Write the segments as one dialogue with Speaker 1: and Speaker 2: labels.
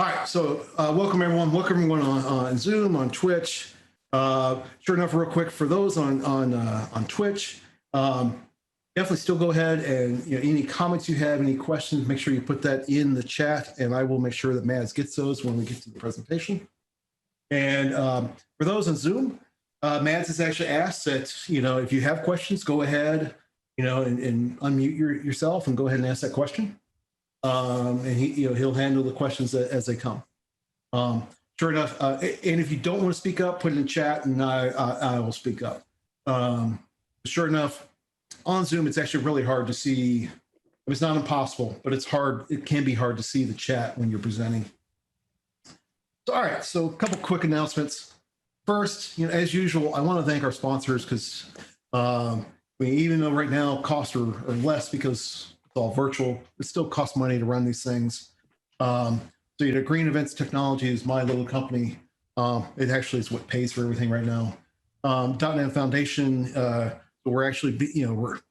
Speaker 1: All right, so welcome everyone on Zoom, on Twitch. Sure enough, real quick for those on Twitch, definitely still go ahead and any comments you have, any questions, make sure you put that in the chat, and I will make sure that Mads gets those when we get to the presentation. And for those on Zoom, Mads has actually asked that if you have questions, go ahead and unmute yourself and go ahead and ask that question. And he'll handle the questions as they come. Sure enough, and if you don't want to speak up, put it in chat, and I will speak up. Sure enough, on Zoom, it's actually really hard to see. It's not impossible, but it's hard. It can be hard to see the chat when you're presenting. So, all right, so a couple quick announcements. First, as usual, I want to thank our sponsors because even though right now costs are less because it's all virtual, it still costs money to run these things. So Green Events Technology is my little company. It actually is what pays for everything right now. .NET Foundation, we're actually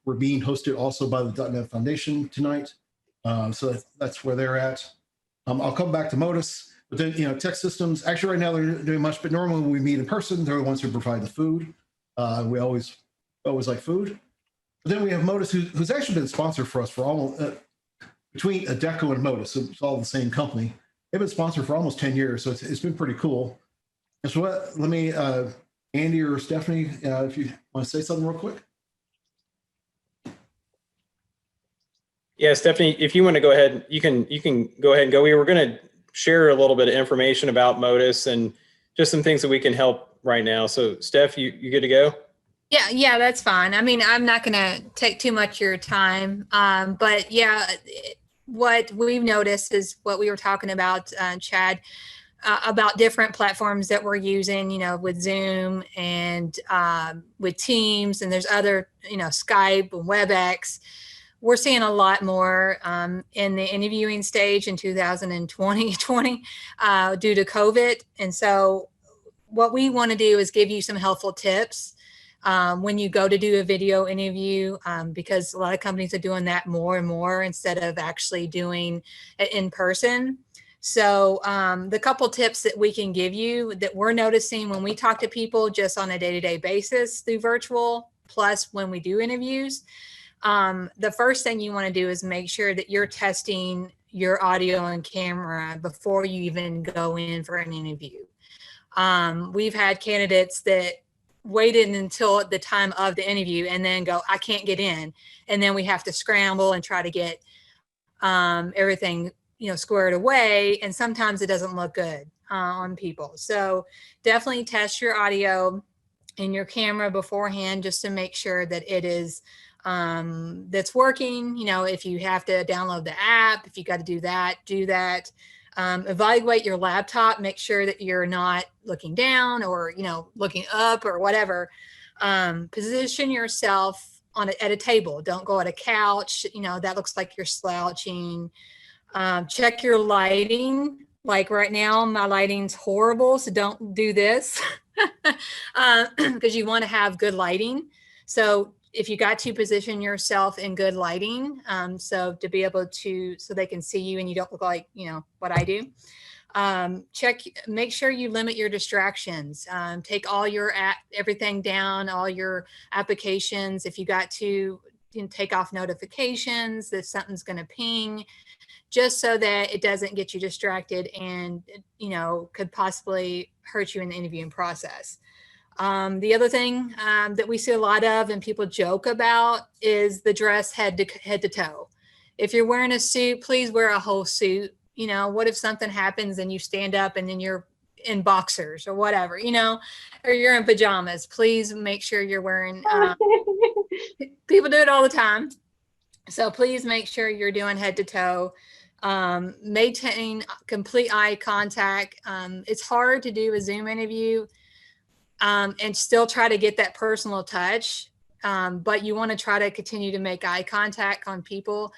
Speaker 1: we're being hosted also by the .NET Foundation tonight. So that's where they're at. I'll come back to Modus, but then Tech Systems. Actually, right now they're not doing much, but normally when we meet in person, they're the ones who provide the food. We always like food. But then we have Modus, who's actually been a sponsor for us for almost between Adecco and Modus. So it's all the same company. They've been sponsored for almost 10 years, so it's been pretty cool. And so let me, Andy or Stephanie, if you want to say something real quick.
Speaker 2: Yeah, Stephanie, if you want to go ahead, you can go ahead and go. We were going to share a little bit of information about Modus and just some things that we can help right now. So Steph, you good to go?
Speaker 3: Yeah, that's fine. I mean, I'm not going to take too much of your time, but yeah, what we've noticed is what we were talking about, Chad, about different platforms that we're using, with Zoom and with Teams, and there's other, Skype and WebEx. We're seeing a lot more in the interviewing stage in 2020 due to COVID. And so what we want to do is give you some helpful tips when you go to do a video interview, because a lot of companies are doing that more and more instead of actually doing it in person. So the couple tips that we can give you that we're noticing when we talk to people just on a day-to-day basis through virtual, plus when we do interviews, the first thing you want to do is make sure that you're testing your audio and camera before you even go in for an interview. We've had candidates that waited until the time of the interview and then go, I can't get in. And then we have to scramble and try to get everything, squared away. And sometimes it doesn't look good on people. So definitely test your audio and your camera beforehand just to make sure that it is that's working. If you have to download the app, if you got to do that, do that. Evaluate your laptop, make sure that you're not looking down or, looking up or whatever. Position yourself at a table. Don't go at a couch. That looks like you're slouching. Check your lighting. Like right now, my lighting's horrible, so don't do this because you want to have good lighting. So if you got to position yourself in good lighting, so to be able to, so they can see you and you don't look like, what I do. Make sure you limit your distractions. Take all your everything down, all your applications. If you got to take off notifications, that something's going to ping, just so that it doesn't get you distracted and, could possibly hurt you in the interviewing process. The other thing that we see a lot of and people joke about is the dress head to toe. If you're wearing a suit, please wear a whole suit. What if something happens and you stand up and then you're in boxers or whatever, or you're in pajamas? Please make sure you're wearing, people do it all the time. So please make sure you're doing head to toe. Maintain complete eye contact. It's hard to do a Zoom interview and still try to get that personal touch. But you want to try to continue to make eye contact on people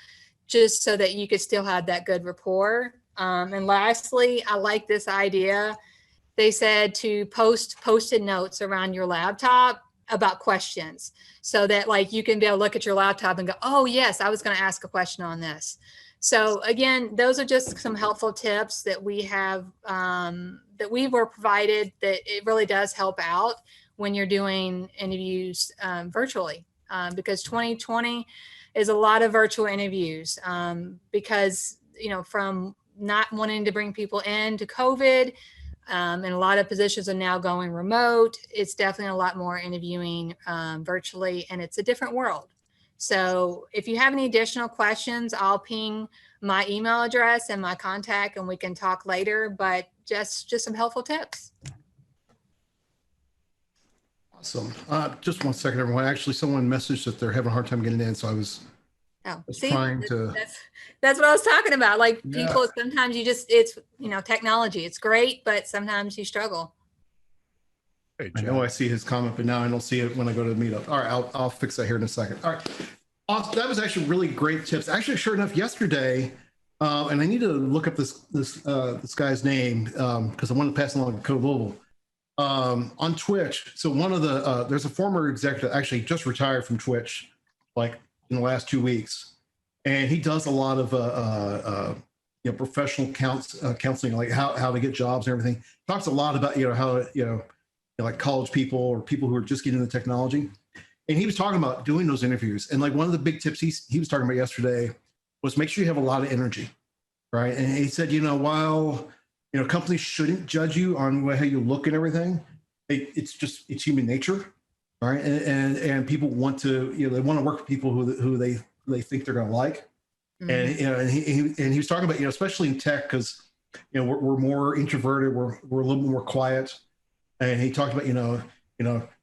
Speaker 3: just so that you could still have that good rapport. And lastly, I like this idea. They said to post Post-it notes around your laptop about questions so that you can be able to look at your laptop and go, oh yes, I was going to ask a question on this. So again, those are just some helpful tips that we have, that we were provided, that it really does help out when you're doing interviews virtually, because 2020 is a lot of virtual interviews, because, from not wanting to bring people in to COVID, and a lot of positions are now going remote. It's definitely a lot more interviewing virtually, and it's a different world. So if you have any additional questions, I'll ping my email address and my contact, and we can talk later, but just some helpful tips.
Speaker 1: Awesome. Just one second, everyone. Actually, someone messaged that they're having a hard time getting in, so I was
Speaker 3: See,
Speaker 1: trying to.
Speaker 3: that's what I was talking about. Like,
Speaker 1: Yeah.
Speaker 3: people, sometimes it's, technology, it's great, but sometimes you struggle.
Speaker 4: Hey,
Speaker 1: I know I see his comment, but now I don't see it when I go to the meetup. All right, I'll fix that here in a second. All right. Awesome. That was actually really great tips. Actually, sure enough, yesterday, and I need to look up this guy's name because I want to pass along to Code Global on Twitch. So one of the there's a former executive actually just retired from Twitch, like in the last 2 weeks, and he does a lot of professional counseling, like how to get jobs and everything. Talks a lot about how like college people or people who are just getting into technology. And he was talking about doing those interviews. And like one of the big tips he was talking about yesterday was make sure you have a lot of energy, right? And he said, while, companies shouldn't judge you on how you look and everything, it's human nature, right? And people want to, they want to work with people who they think they're going to like. Mm-hmm. And he was talking about, especially in tech, because, we're more introverted, we're a little more quiet. And he talked about,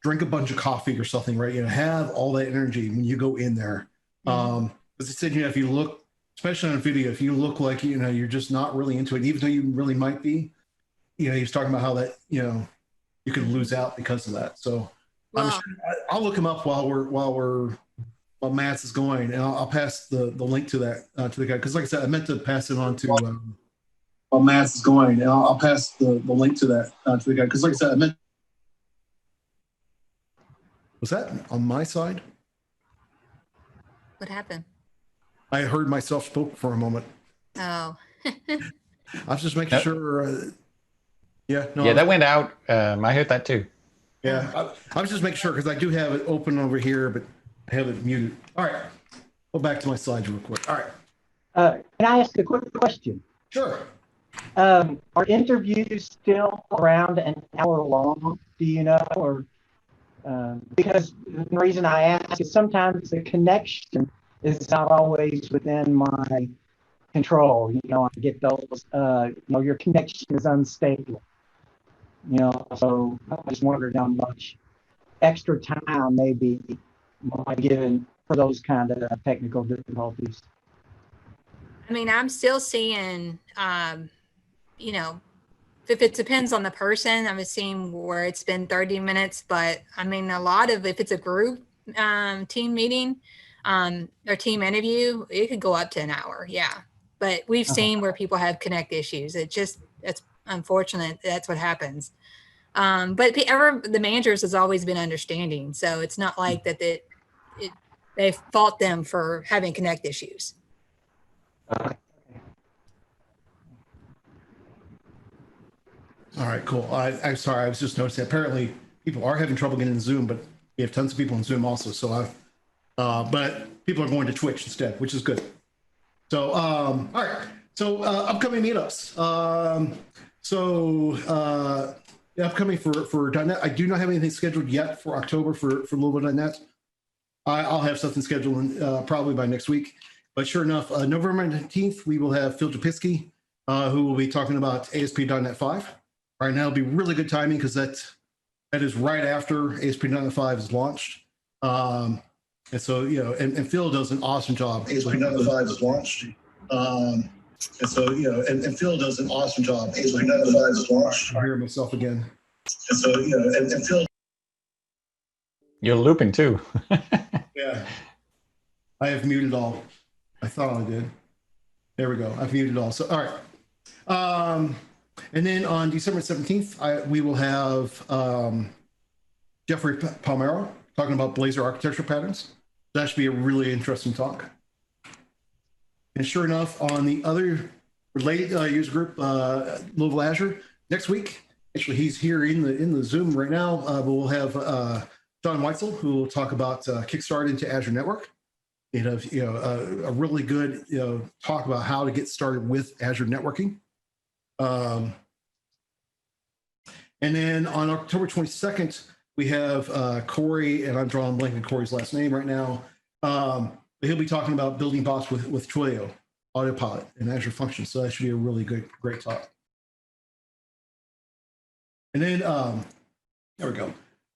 Speaker 1: drink a bunch of coffee or something, right? Have all that energy when you go in there. Because he said, if you look, especially on video, if you look like, you're just not really into it, even though you really might be, he was talking about how that, you could lose out because of that. So wow. I'm sure I'll look him up while Matt's is going, and I'll pass the link to that, to the guy. Because like I said, I meant to pass it on to, while Matt's is going, and I'll pass the link to that, to the guy. Because like I said, I meant. Was that on my side?
Speaker 3: What happened?
Speaker 1: I heard myself spoke for a moment.
Speaker 3: Oh.
Speaker 1: I was just making sure.
Speaker 5: Yeah, that went out. I heard that too.
Speaker 1: Yeah, I was just making sure because I do have it open over here, but I have it muted. All right, go back to my slides real quick. All right.
Speaker 6: Can I ask a quick question?
Speaker 1: Sure.
Speaker 6: Are interviews still around an hour long? Do you know, or because the reason I ask is sometimes the connection is not always within my control. I get those. Your connection is unstable. So I just wondered how much extra time maybe might be given for those kind of technical difficulties.
Speaker 3: I mean, I'm still seeing, if it depends on the person, I'm seeing where it's been 30 minutes, but I mean, if it's a group team meeting or team interview, it could go up to an hour. Yeah. But we've seen where people have connect issues. It's unfortunate. That's what happens. But the managers has always been understanding. So it's not like that they fault them for having connect issues.
Speaker 1: All right, cool. I'm sorry, I was just noticing. Apparently, people are having trouble getting in Zoom, but we have tons of people in Zoom also. So but people are going to Twitch instead, which is good. So, all right. So upcoming meetups. Upcoming for .NET. I do not have anything scheduled yet for October for Louisville.NET. I'll have something scheduled probably by next week. But sure enough, November 19th, we will have Phil Japiski, who will be talking about ASP.NET 5. All right, now it'll be really good timing because that is right after ASP.NET 5 is launched. And so, and Phil does an awesome job. ASP.NET 5 is launched. And so, and Phil does an awesome job. ASP.NET 5 is launched. I hear myself again. And so, and Phil.
Speaker 5: You're looping too.
Speaker 1: Yeah. I have muted all. I thought I did. There we go. I've muted all. So, all right. And then on December 17th, we will have Jeffrey Palmero talking about Blazor architecture patterns. That should be a really interesting talk. And sure enough, on the other related user group, Louisville Azure, next week, actually he's here in the Zoom right now, but we'll have John Weitzel, who will talk about Kickstart into Azure Network. A really good talk about how to get started with Azure networking. And then on October 22nd, we have Corey, and I'm drawing a blank on Corey's last name right now. He'll be talking about building bots with Twilio, Autopilot, and Azure Functions. So that should be a really great talk. And then there we go.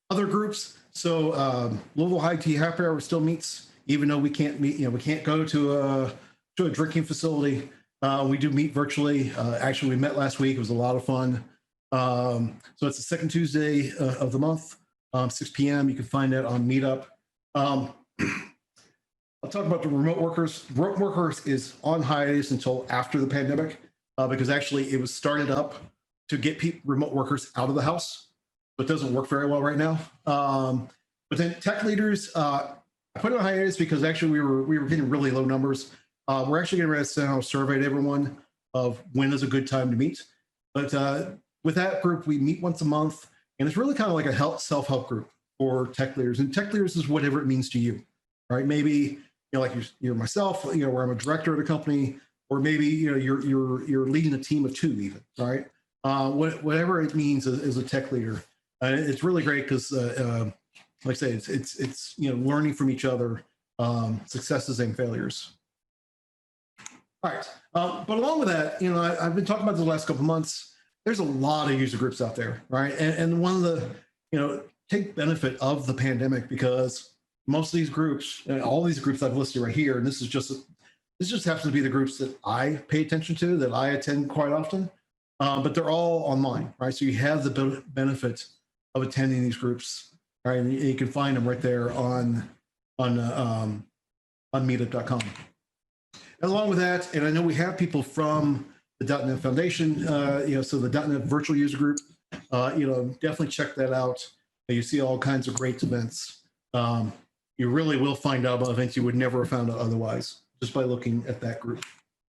Speaker 1: Other groups. So Louisville High Tea Happy Hour still meets, even though we can't meet. We can't go to a drinking facility. We do meet virtually. Actually, we met last week. It was a lot of fun. So it's the second Tuesday of the month, 6 p.m. You can find that on Meetup. I'll talk about the remote workers. Remote workers is on hiatus until after the pandemic, because actually it was started up to get remote workers out of the house. So it doesn't work very well right now. But then tech leaders, I put it on hiatus because actually we were getting really low numbers. We're actually going to send out a survey to everyone of when is a good time to meet. But with that group, we meet once a month, and it's really kind of like a self-help group for tech leaders. And tech leaders is whatever it means to you, right? Maybe like you're myself, where I'm a director at a company, or maybe you're leading a team of 2 even, right? Whatever it means as a tech leader, it's really great because, like I say, it's learning from each other, successes and failures. All right, but along with that, I've been talking about this the last couple of months. There's a lot of user groups out there, right? And one of the take benefit of the pandemic, because most of these groups, and all these groups I've listed right here, and this just happens to be the groups that I pay attention to, that I attend quite often, but they're all online, right? So you have the benefit of attending these groups, right? And you can find them right there on Meetup.com. And along with that, and I know we have people from the .NET Foundation, so the .NET Virtual User Group, definitely check that out. You see all kinds of great events. You really will find out about events you would never have found out otherwise, just by looking at that group.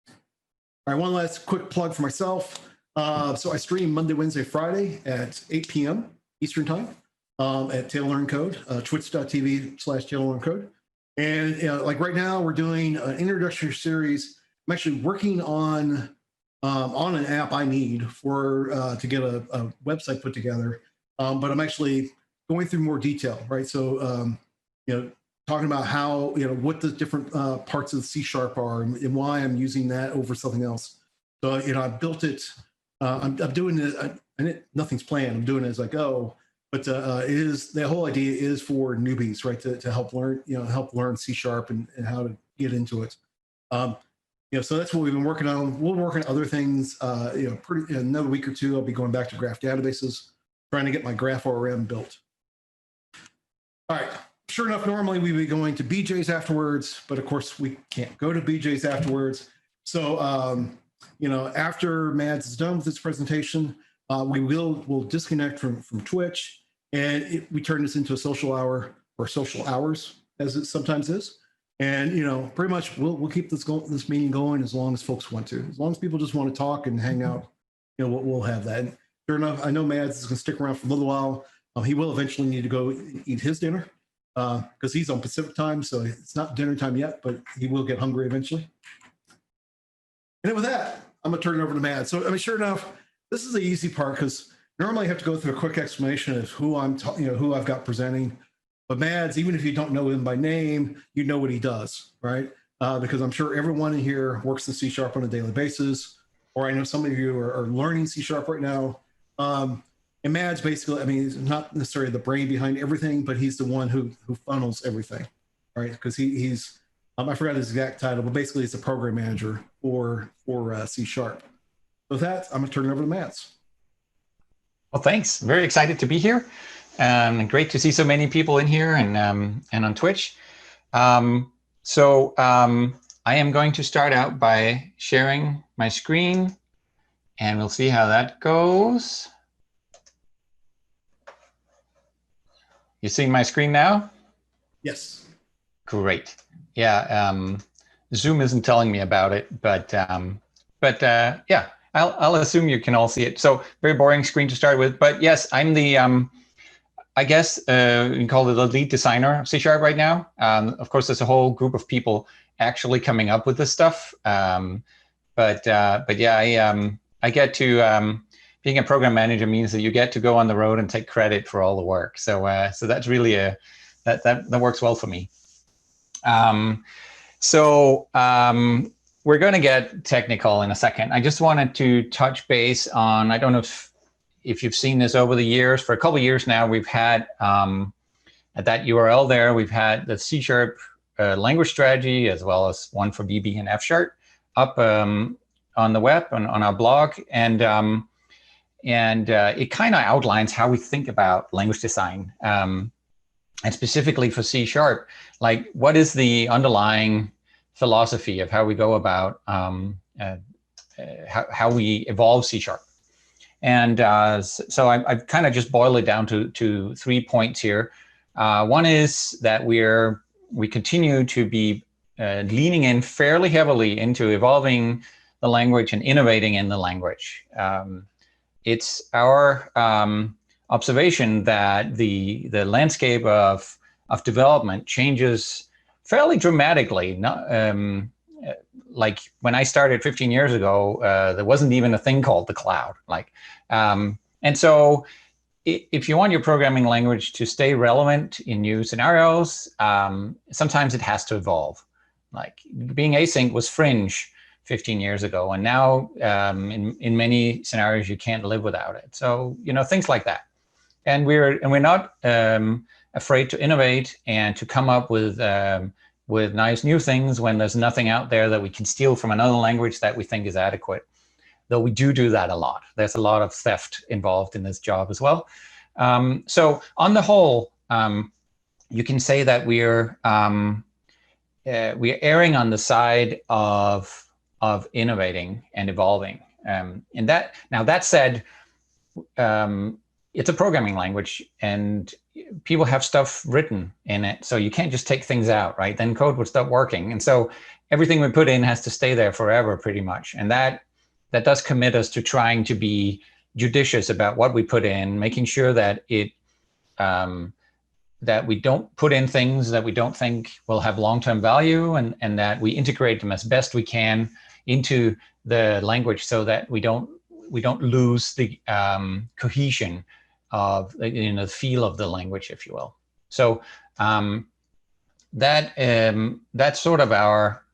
Speaker 1: All right, one last quick plug for myself. So I stream Monday, Wednesday, Friday at 8 p.m. Eastern Time at TaleLearCode, twitch.tv/TaleLearCode. And like right now, we're doing an introductory series. I'm actually working on an app I need for to get a website put together, but I'm actually going through more detail, right? So talking about how what the different parts of the C# are and why I'm using that over something else. So I built it. I'm doing it. Nothing's planned. I'm doing it as I go. But the whole idea is for newbies, right? To help learn, help learn C# and how to get into it. So that's what we've been working on. We'll work on other things. In another week or 2, I'll be going back to graph databases, trying to get my graph ORM built. All right. Sure enough, normally we'd be going to BJ's afterwards, but of course we can't go to BJ's afterwards. So after Mads is done with his presentation, we'll disconnect from Twitch, and we turn this into a social hour, or social hours, as it sometimes is. And pretty much we'll keep this meeting going as long as folks want to. As long as people just want to talk and hang out, we'll have that. And sure enough, I know Mads is going to stick around for a little while. He will eventually need to go eat his dinner because he's on Pacific time, so it's not dinner time yet, but he will get hungry eventually. And then with that, I'm going to turn it over to Mads. So sure enough, this is the easy part, because normally I have to go through a quick explanation of who who I've got presenting. But Mads, even if you don't know him by name, you know what he does, right? Because I'm sure everyone in here works in C# on a daily basis, or I know some of you are learning C# right now. And Mads basically, he's not necessarily the brain behind everything, but he's the one who funnels everything, right? Because he's I forgot his exact title, but basically he's a program manager for C#. So with that, I'm going to turn it over to Mads.
Speaker 5: Well, thanks. Very excited to be here. Great to see so many people in here and on Twitch. I am going to start out by sharing my screen, and we'll see how that goes. You seeing my screen now?
Speaker 1: Yes.
Speaker 5: Great. Yeah. Zoom isn't telling me about it, but yeah, I'll assume you can all see it. So very boring screen to start with, but yes, I'm the I guess you can call it the lead designer of C# right now. Of course, there's a whole group of people actually coming up with this stuff. But yeah, I get to being a program manager means that you get to go on the road and take credit for all the work. So so that's really that works well for me. We're going to get technical in a second. I just wanted to touch base on, I don't know if you've seen this over the years. For a couple of years now, we've had at that URL there, we've had the C# language strategy, as well as one for VB and F# up on the web, on our blog. And it kind of outlines how we think about language design. And specifically for C#, like what is the underlying philosophy of how we go about how we evolve C#. And so I've kind of just boiled it down to 3 points here. One is that we continue to be leaning in fairly heavily into evolving the language and innovating in the language. It's our observation that the landscape of development changes fairly dramatically. Like when I started 15 years ago, there wasn't even a thing called the cloud. And so if you want your programming language to stay relevant in new scenarios, sometimes it has to evolve. Like being async was fringe 15 years ago, and now in many scenarios you can't live without it. So things like that. And we're not afraid to innovate and to come up with nice new things when there's nothing out there that we can steal from another language that we think is adequate. Though we do that a lot. There's a lot of theft involved in this job as well. So on the whole, you can say that we're erring on the side of innovating and evolving. And that said, it's a programming language and people have stuff written in it. So you can't just take things out, right? Then code would stop working. And so everything we put in has to stay there forever pretty much. And that does commit us to trying to be judicious about what we put in, making sure that that we don't put in things that we don't think will have long-term value, and that we integrate them as best we can into the language so that we don't lose the cohesion of the feel of the language, if you will. So that's sort of our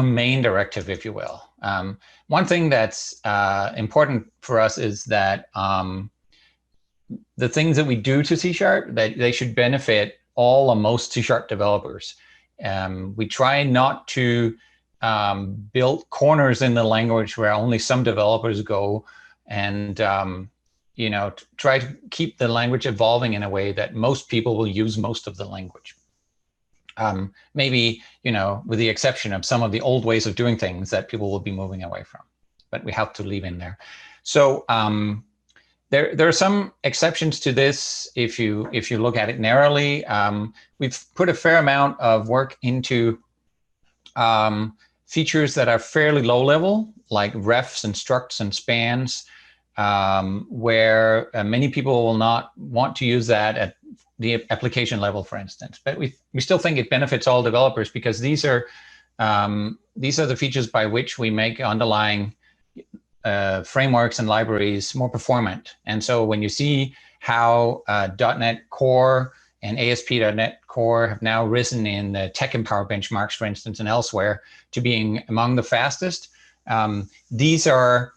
Speaker 5: main directive, if you will. One thing that's important for us is that the things that we do to C#, that they should benefit all or most C# developers. We try not to build corners in the language where only some developers go, and try to keep the language evolving in a way that most people will use most of the language. Maybe, with the exception of some of the old ways of doing things that people will be moving away from, but we have to leave in there. So there are some exceptions to this if you look at it narrowly. We've put a fair amount of work into features that are fairly low level, like refs and structs and spans, where many people will not want to use that at the application level, for instance. But we still think it benefits all developers, because these are the features by which we make underlying frameworks and libraries more performant. And so when you see how .NET Core and ASP.NET Core have now risen in the Tech Empower benchmarks, for instance, and elsewhere, to being among the fastest, these are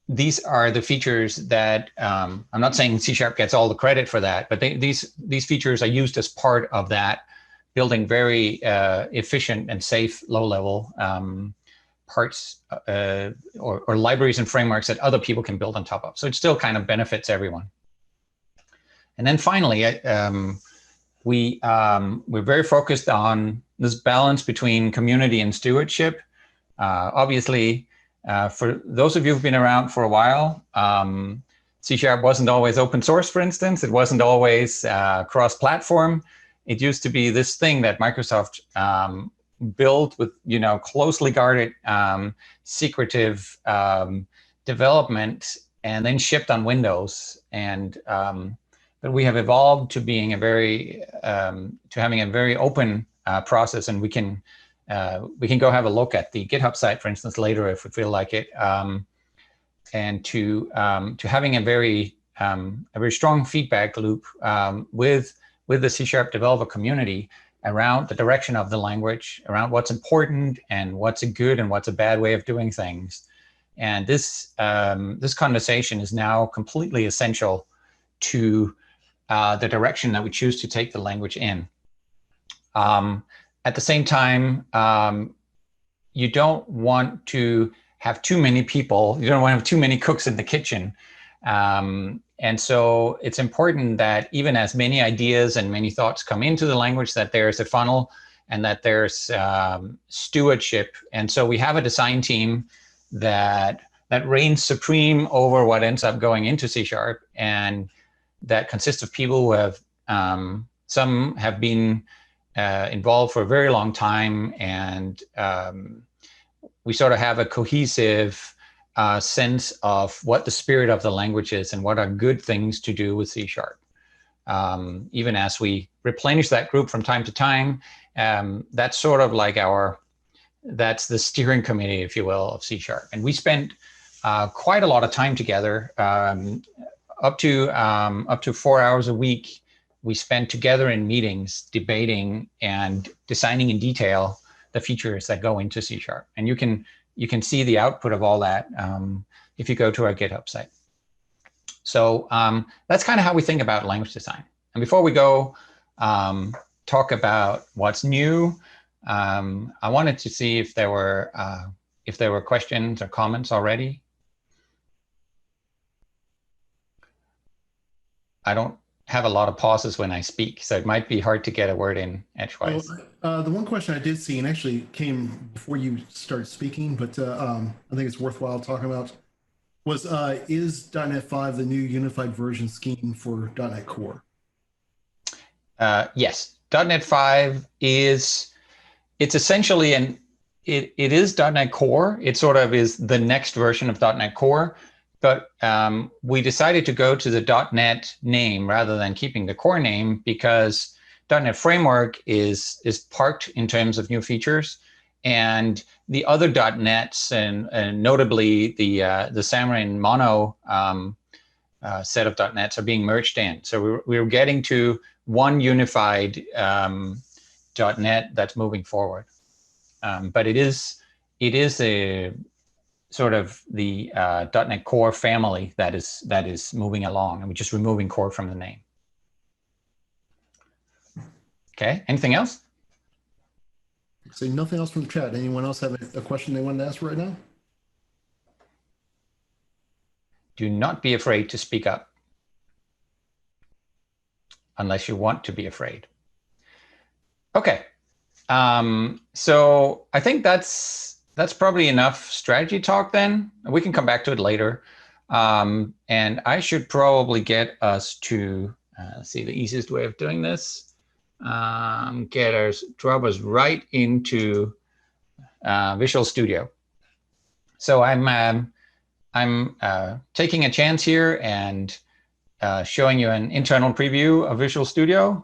Speaker 5: the features that I'm not saying C# gets all the credit for that, but these features are used as part of that, building very efficient and safe low-level parts or libraries and frameworks that other people can build on top of. So it still kind of benefits everyone. And then finally, we're very focused on this balance between community and stewardship. Obviously, for those of you who've been around for a while, C# wasn't always open source, for instance. It wasn't always cross-platform. It used to be this thing that Microsoft built with, closely guarded, secretive development, and then shipped on Windows. And but we have evolved to being having a very open process, and we can go have a look at the GitHub site, for instance, later if we feel like it, and to having a very strong feedback loop with the C# developer community around the direction of the language, around what's important and what's a good and what's a bad way of doing things. And this conversation is now completely essential to the direction that we choose to take the language in. At the same time, you don't want to have too many people. You don't want to have too many cooks in the kitchen. And so it's important that even as many ideas and many thoughts come into the language, that there's a funnel and that there's stewardship. And so we have a design team that reigns supreme over what ends up going into C#, and that consists of people who have, some have been involved for a very long time, and we sort of have a cohesive sense of what the spirit of the language is and what are good things to do with C#. Even as we replenish that group from time to time, that's sort of like that's the steering committee, if you will, of C#. And we spent quite a lot of time together, up to 4 hours a week. We spent together in meetings, debating and designing in detail the features that go into C#. And you can see the output of all that if you go to our GitHub site. So that's kind of how we think about language design. And before we go talk about what's new, I wanted to see if there were questions or comments already. I don't have a lot of pauses when I speak, so it might be hard to get a word in edgewise.
Speaker 1: Well, the one question I did see, and actually came before you started speaking, but I think it's worthwhile talking about, was is .NET 5 the new unified version scheme for .NET Core?
Speaker 5: Yes, .NET 5 it's essentially it is .NET Core. It sort of is the next version of .NET Core. But we decided to go to the .NET name rather than keeping the core name, because .NET Framework is parked in terms of new features, and the other .NETs, and notably the Xamarin Mono set of .NETs, are being merged in. So we're getting to one unified .NET that's moving forward. But it is a sort of the .NET Core family that is moving along, and we're just removing core from the name. Okay, anything else?
Speaker 1: So nothing else from the chat. Anyone else have a question they wanted to ask right now?
Speaker 5: Do not be afraid to speak up, unless you want to be afraid. Okay, so I think that's probably enough strategy talk then. We can come back to it later. And I should probably get us to, see the easiest way of doing this. Drop us right into Visual Studio. So I'm taking a chance here and showing you an internal preview of Visual Studio.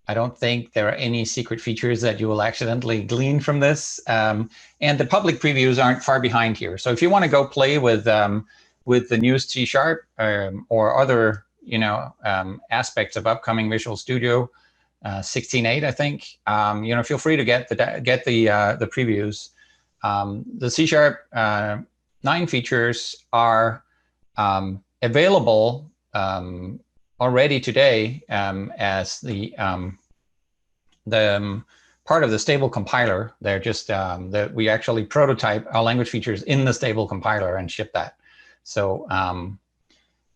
Speaker 5: I don't think there are any secret features that you will accidentally glean from this. And the public previews aren't far behind here. So if you want to go play with the new C# or other aspects of upcoming Visual Studio 16.8, I think, feel free to get the previews. The C# 9 features are available already today as the part of the stable compiler. They're just that we actually prototype our language features in the stable compiler and ship that. So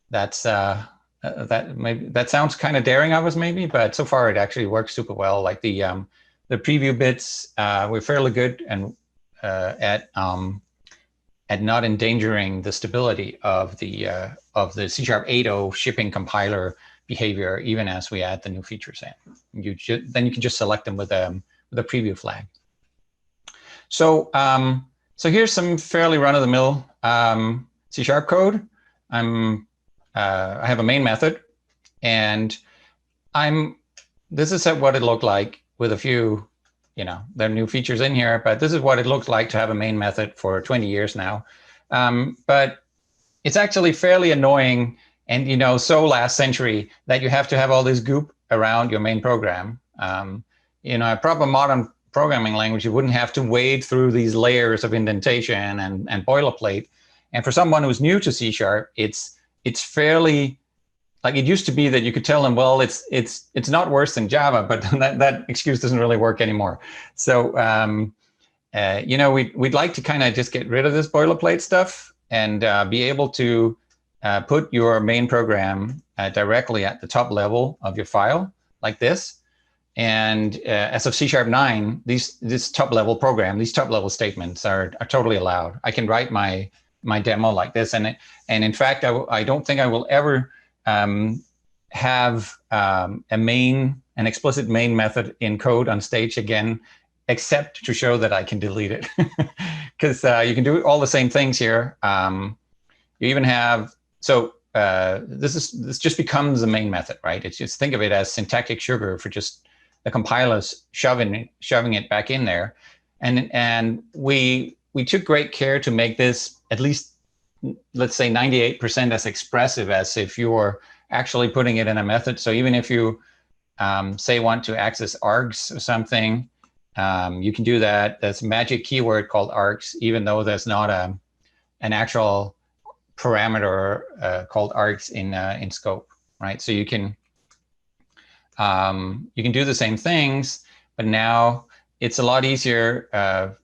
Speaker 5: that's that sounds kind of daring of us maybe, but so far it actually works super well. Like the preview bits, we're fairly good and at not endangering the stability of the C# 8.0 shipping compiler behavior, even as we add the new features in. Then you can just select them with the preview flag. So so here's some fairly run-of-the-mill C# code. I have a main method, and this is what it looked like with a few, there are new features in here, but this is what it looked like to have a main method for 20 years now. But it's actually fairly annoying and, so last century that you have to have all this goop around your main program. A proper modern programming language, you wouldn't have to wade through these layers of indentation and boilerplate. And for someone who's new to C#, it's fairly, like, it used to be that you could tell them, well, it's not worse than Java, but that excuse doesn't really work anymore. So, we'd like to kind of just get rid of this boilerplate stuff and be able to put your main program directly at the top level of your file, like this. And as of C#9, this top level program, these top level statements are totally allowed. I can write my demo like this, and in fact, I don't think I will ever have an explicit main method in code on stage again, except to show that I can delete it, because you can do all the same things here. You even have this just becomes the main method, right? It's just, think of it as syntactic sugar for just the compilers shoving it back in there, and we took great care to make this at least, let's say, 98% as expressive as if you were actually putting it in a method. So even if you say want to access args or something, you can do that. There's a magic keyword called args, even though there's not an actual parameter called args in scope, right? So you can do the same things, but now it's a lot easier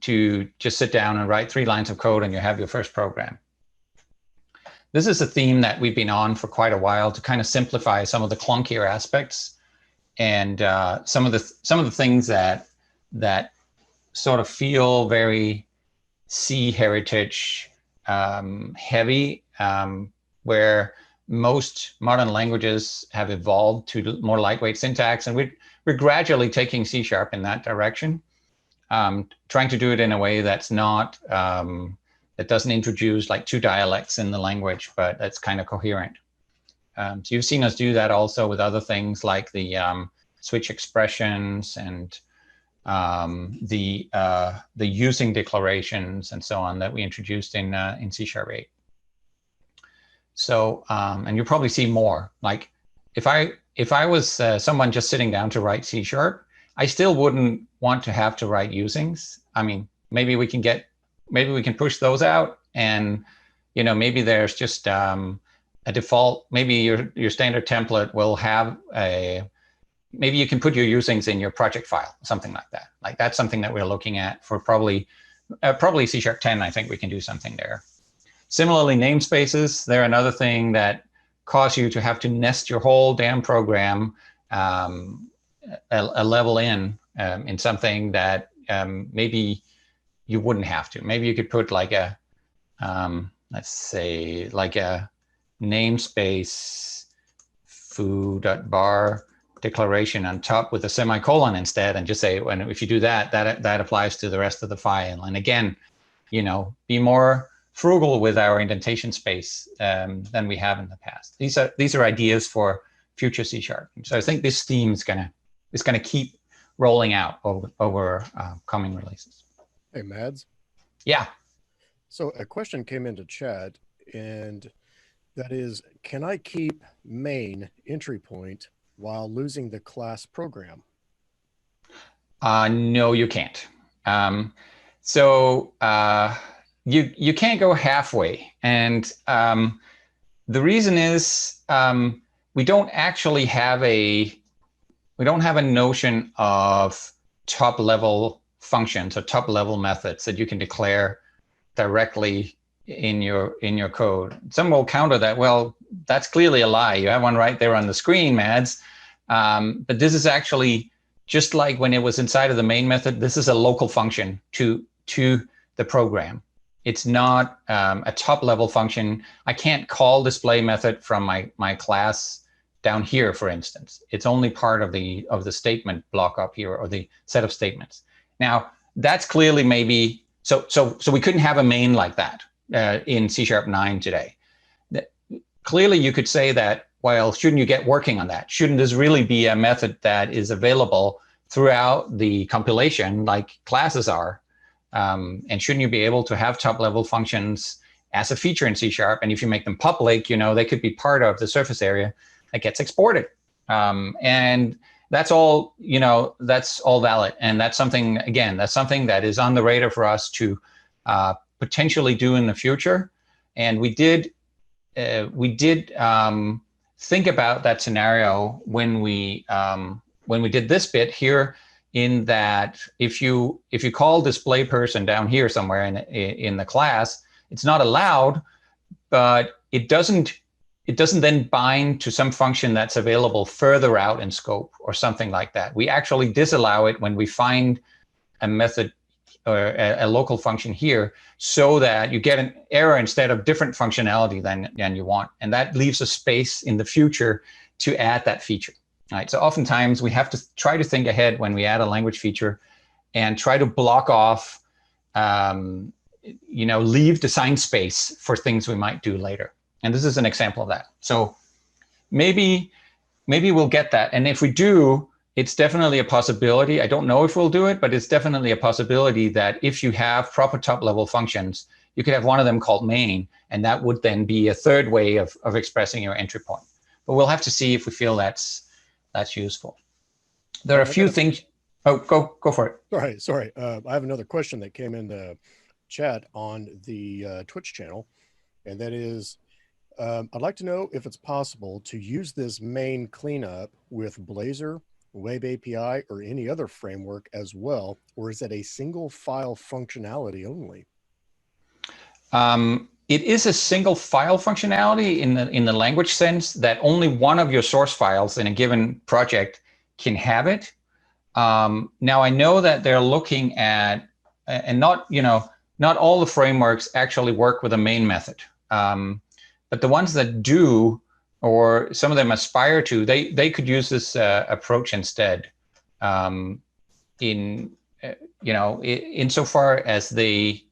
Speaker 5: to just sit down and write 3 lines of code and you have your first program. This is a theme that we've been on for quite a while to kind of simplify some of the clunkier aspects and some of the things that sort of feel very C heritage heavy, where most modern languages have evolved to more lightweight syntax, and we're gradually taking C# in that direction, trying to do it in a way that's not that doesn't introduce like 2 dialects in the language, but that's kind of coherent. So you've seen us do that also with other things like the switch expressions and the using declarations and so on that we introduced in C#8. So, and you'll probably see more. Like if I was someone just sitting down to write C#, I still wouldn't want to have to write usings. I mean, maybe we can push those out, and maybe there's just a default. Maybe your standard template will have maybe you can put your usings in your project file, something like that. Like that's something that we're looking at for probably C#10. I think we can do something there. Similarly, namespaces, they're another thing that cause you to have to nest your whole damn program a level in something that maybe you wouldn't have to. Maybe you could put like a, let's say, like a namespace foo.bar declaration on top with a semicolon instead, and just say, if you do that, that applies to the rest of the file. And again, be more frugal with our indentation space than we have in the past. These are ideas for future C#. So I think this theme is gonna keep rolling out over coming releases.
Speaker 4: Hey, Mads.
Speaker 5: Yeah.
Speaker 4: So a question came into chat, and that is, can I keep main entry point while losing the class program?
Speaker 5: No, you can't. You can't go halfway, and the reason is we don't actually have a notion of top level functions or top level methods that you can declare directly in your code. Some will counter that. Well, that's clearly a lie. You have one right there on the screen, Mads. But this is actually just like when it was inside of the main method. This is a local function to the program. It's not a top level function. I can't call display method from my class down here, for instance. It's only part of the statement block up here, or the set of statements. Now, that's clearly maybe, so we couldn't have a main like that in C#9 today. Clearly, you could say that, well, shouldn't you get working on that? Shouldn't this really be a method that is available throughout the compilation like classes are? And shouldn't you be able to have top-level functions as a feature in C#? And if you make them public, they could be part of the surface area that gets exported. And that's all, that's all valid. And that's something, again, that's something that is on the radar for us to potentially do in the future. And we did think about that scenario when we did this bit here, in that if you call display person down here somewhere in the class, it's not allowed, but it doesn't then bind to some function that's available further out in scope or something like that. We actually disallow it when we find a method or a local function here, so that you get an error instead of different functionality than you want. And that leaves a space in the future to add that feature. Right? So oftentimes we have to try to think ahead when we add a language feature and try to block off, leave design space for things we might do later. And this is an example of that. So maybe we'll get that. And if we do, it's definitely a possibility. I don't know if we'll do it, but it's definitely a possibility that if you have proper top-level functions, you could have one of them called main, and that would then be a third way of expressing your entry point. But we'll have to see if we feel that's useful. There are a few things. Oh, go for it.
Speaker 4: Sorry. I have another question that came in the chat on the Twitch channel, and that is, I'd like to know if it's possible to use this main cleanup with Blazor, Web API, or any other framework as well, or is it a single file functionality only?
Speaker 5: It is a single file functionality in the language sense, that only one of your source files in a given project can have it. Now I know that they're looking at, and not all the frameworks actually work with a main method, but the ones that do, or some of them aspire to, they could use this approach instead. Insofar as they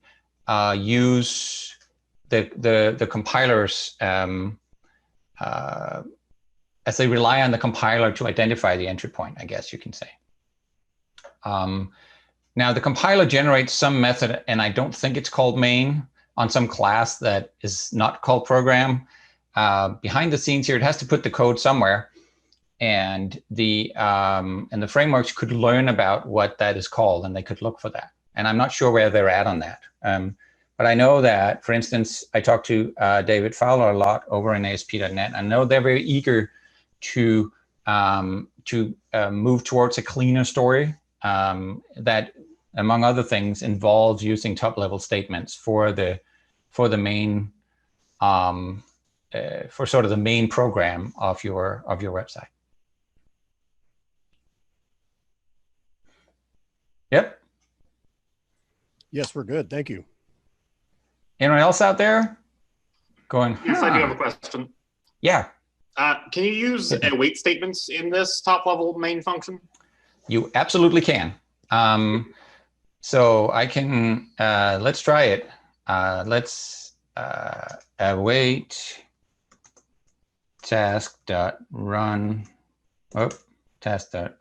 Speaker 5: use the compilers, as they rely on the compiler to identify the entry point, I guess you can say. Now the compiler generates some method, and I don't think it's called main, on some class that is not called program. Behind the scenes here, it has to put the code somewhere, and the frameworks could learn about what that is called, and they could look for that. And I'm not sure where they're at on that. But I know that, for instance, I talked to David Fowler a lot over in ASP.NET. I know they're very eager to move towards a cleaner story that, among other things, involves using top-level statements for the main for sort of the main program of your website. Yep.
Speaker 4: Yes, we're good. Thank you.
Speaker 5: Anyone else out there? Going.
Speaker 7: Yes, I do have a question.
Speaker 5: Yeah.
Speaker 7: Can you use await statements in this top-level main function?
Speaker 5: You absolutely can. So I can. Let's try it. Let's await task.run. Oh, task.run.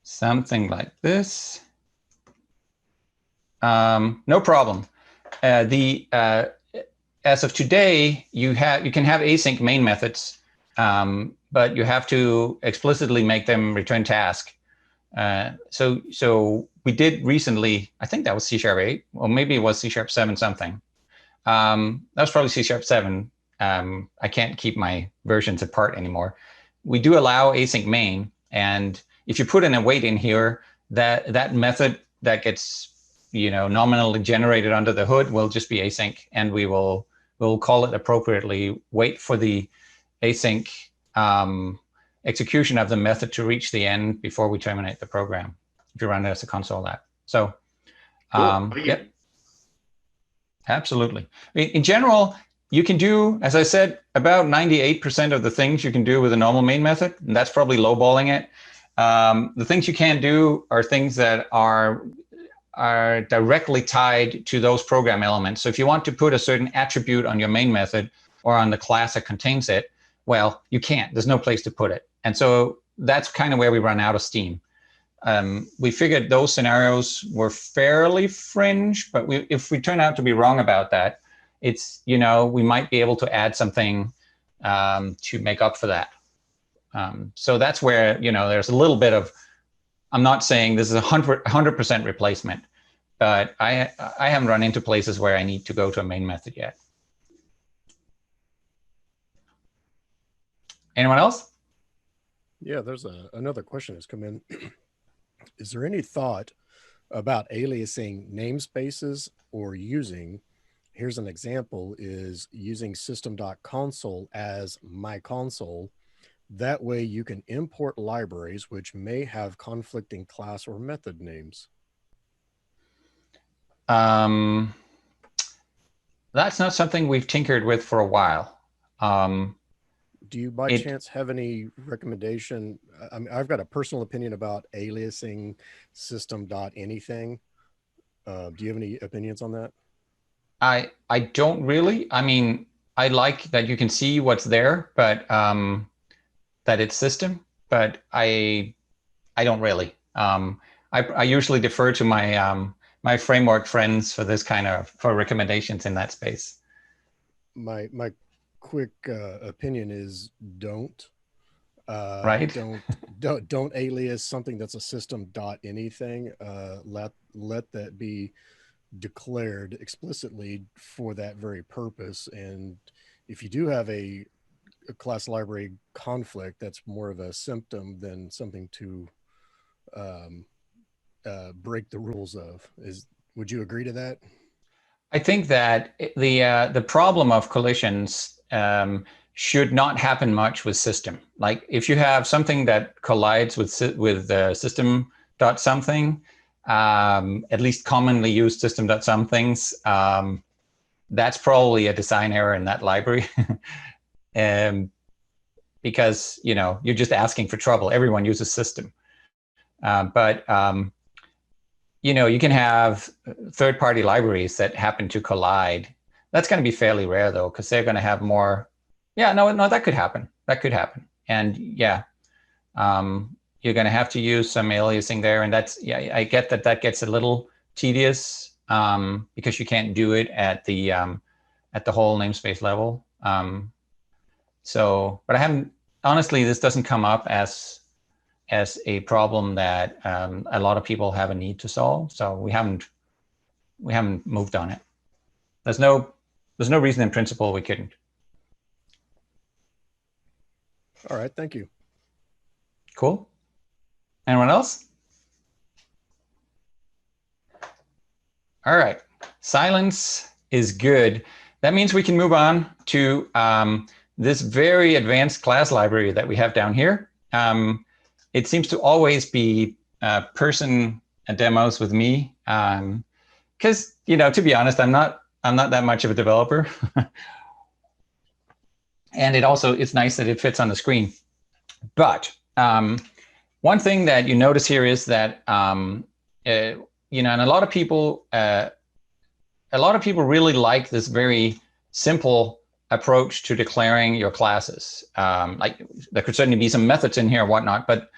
Speaker 5: Something like this. No problem. As of today, you can have async main methods, but you have to explicitly make them return task. So we did recently, I think that was C#8, or maybe it was C#7 something. That was probably C#7. I can't keep my versions apart anymore. We do allow async main, and if you put an await in here, that method that gets nominally generated under the hood will just be async, and we'll call it appropriately, wait for the async execution of the method to reach the end before we terminate the program, if you run it as a console app. So,
Speaker 7: Cool.
Speaker 5: yep. Absolutely. In general, you can do, as I said, about 98% of the things you can do with a normal main method, and that's probably lowballing it. The things you can't do are things that are directly tied to those program elements. So if you want to put a certain attribute on your main method or on the class that contains it, well, you can't. There's no place to put it. And so that's kind of where we run out of steam. We figured those scenarios were fairly fringe, but if we turn out to be wrong about that, it's, we might be able to add something to make up for that. So that's where, there's a little bit of, I'm not saying this is 100% replacement, but I haven't run into places where I need to go to a main method yet. Anyone else?
Speaker 4: Yeah, there's another question that's come in. Is there any thought about aliasing namespaces or using, here's an example, is using system.console as my console. That way you can import libraries which may have conflicting class or method names.
Speaker 5: That's not something we've tinkered with for a while.
Speaker 4: Do you by chance have any recommendation? I mean, I've got a personal opinion about aliasing system.anything. Do you have any opinions on that?
Speaker 5: I don't really. I mean, I like that you can see what's there, but that it's system, but I don't really. I usually defer to my my framework friends for this kind of recommendations in that space.
Speaker 4: My quick opinion is don't.
Speaker 5: Right.
Speaker 4: Don't alias something that's a system.anything. Let that be declared explicitly for that very purpose. And if you do have a class library conflict, that's more of a symptom than something to break the rules of. Would you agree to that?
Speaker 5: I think that the problem of collisions should not happen much with system. Like if you have something that collides with system.something, at least commonly used system.somethings, that's probably a design error in that library. Because you're just asking for trouble. Everyone uses system, but you can have third-party libraries that happen to collide. That's going to be fairly rare though, because they're going to have more. Yeah, no, that could happen. That could happen, and yeah, you're going to have to use some aliasing there, and that's I get that gets a little tedious because you can't do it at the whole namespace level. So, but I haven't, honestly, this doesn't come up as a problem that a lot of people have a need to solve. So we haven't moved on it. There's no reason in principle we couldn't.
Speaker 4: All right, thank you.
Speaker 5: Cool. Anyone else? All right, silence is good. That means we can move on to this very advanced class library that we have down here. It seems to always be person demos with me, because to be honest, I'm not that much of a developer, and it's nice that it fits on the screen. But one thing that you notice here is that and a lot of people really like this very simple approach to declaring your classes. Like there could certainly be some methods in here and whatnot, but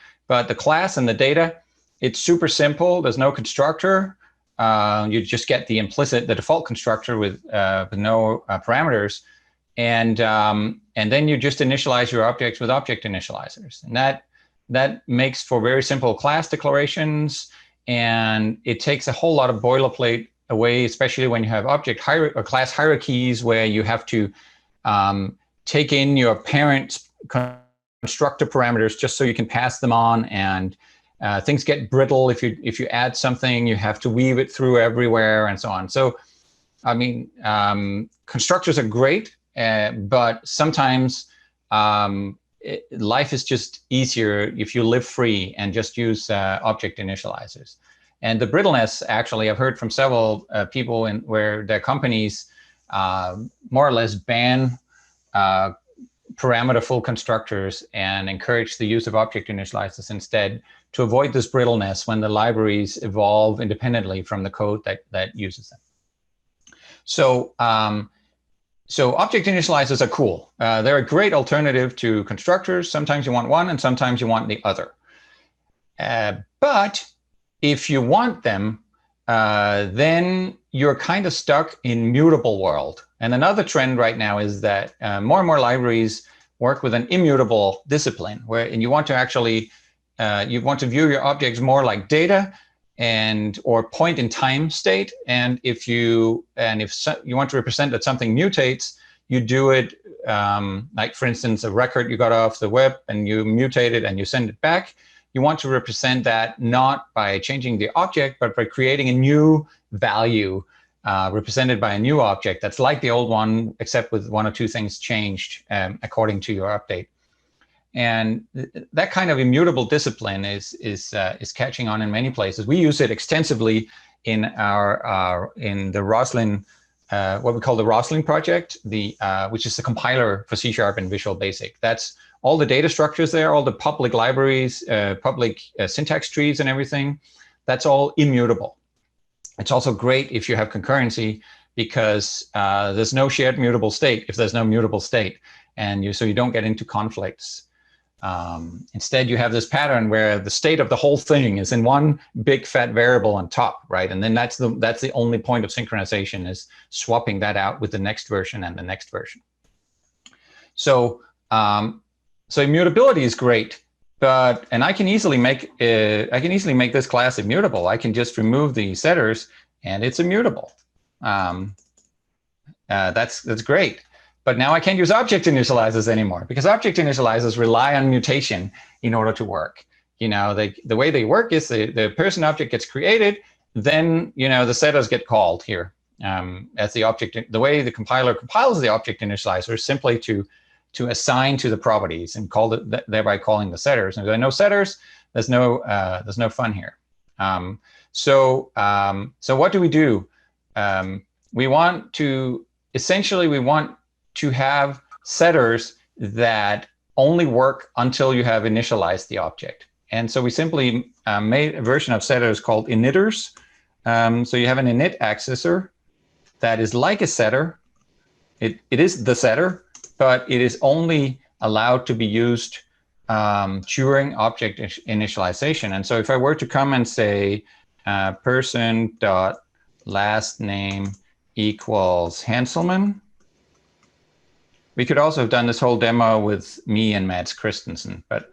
Speaker 5: the class and the data, it's super simple. There's no constructor. You just get the default constructor with no parameters, and then you just initialize your objects with object initializers, and that makes for very simple class declarations, and it takes a whole lot of boilerplate away, especially when you have or class hierarchies where you have to take in your parent constructor parameters just so you can pass them on, and things get brittle if you add something. You have to weave it through everywhere and so on. So, I mean, constructors are great, but sometimes life is just easier if you live free and just use object initializers. And the brittleness, actually, I've heard from several people where their companies more or less ban parameterful constructors and encourage the use of object initializers instead to avoid this brittleness when the libraries evolve independently from the code that uses them. So, so object initializers are cool. They're a great alternative to constructors. Sometimes you want one and sometimes you want the other. But if you want them, then you're kind of stuck in mutable world. And another trend right now is that more and more libraries work with an immutable discipline, and you want to actually you want to view your objects more like data or point in time state. And if you want to represent that something mutates, you do it like, for instance, a record you got off the web and you mutate it and you send it back. You want to represent that not by changing the object, but by creating a new value represented by a new object that's like the old one, except with one or two things changed according to your update. And that kind of immutable discipline is catching on in many places. We use it extensively in the Roslyn, what we call the Roslyn project, which is the compiler for C# and Visual Basic. That's all the data structures there, all the public libraries, public syntax trees and everything. That's all immutable. It's also great if you have concurrency, because there's no shared mutable state if there's no mutable state, and so you don't get into conflicts. Instead, you have this pattern where the state of the whole thing is in one big fat variable on top, right? And then that's the only point of synchronization, is swapping that out with the next version and the next version. So so immutability is great, and I can easily make this class immutable. I can just remove the setters and it's immutable. That's great. But now I can't use object initializers anymore, because object initializers rely on mutation in order to work. You know, the way they work is the person object gets created, then the setters get called here as the object. The way the compiler compiles the object initializer is simply to assign to the properties and thereby calling the setters. And if there are no setters, there's no fun here. So what do? We want to have setters that only work until you have initialized the object. And so we simply made a version of setters called initters. So you have an init accessor that is like a setter. It is the setter, but it is only allowed to be used during object initialization. And so if I were to come and say person.lastname equals Hanselman, we could also have done this whole demo with me and Mads Christensen, but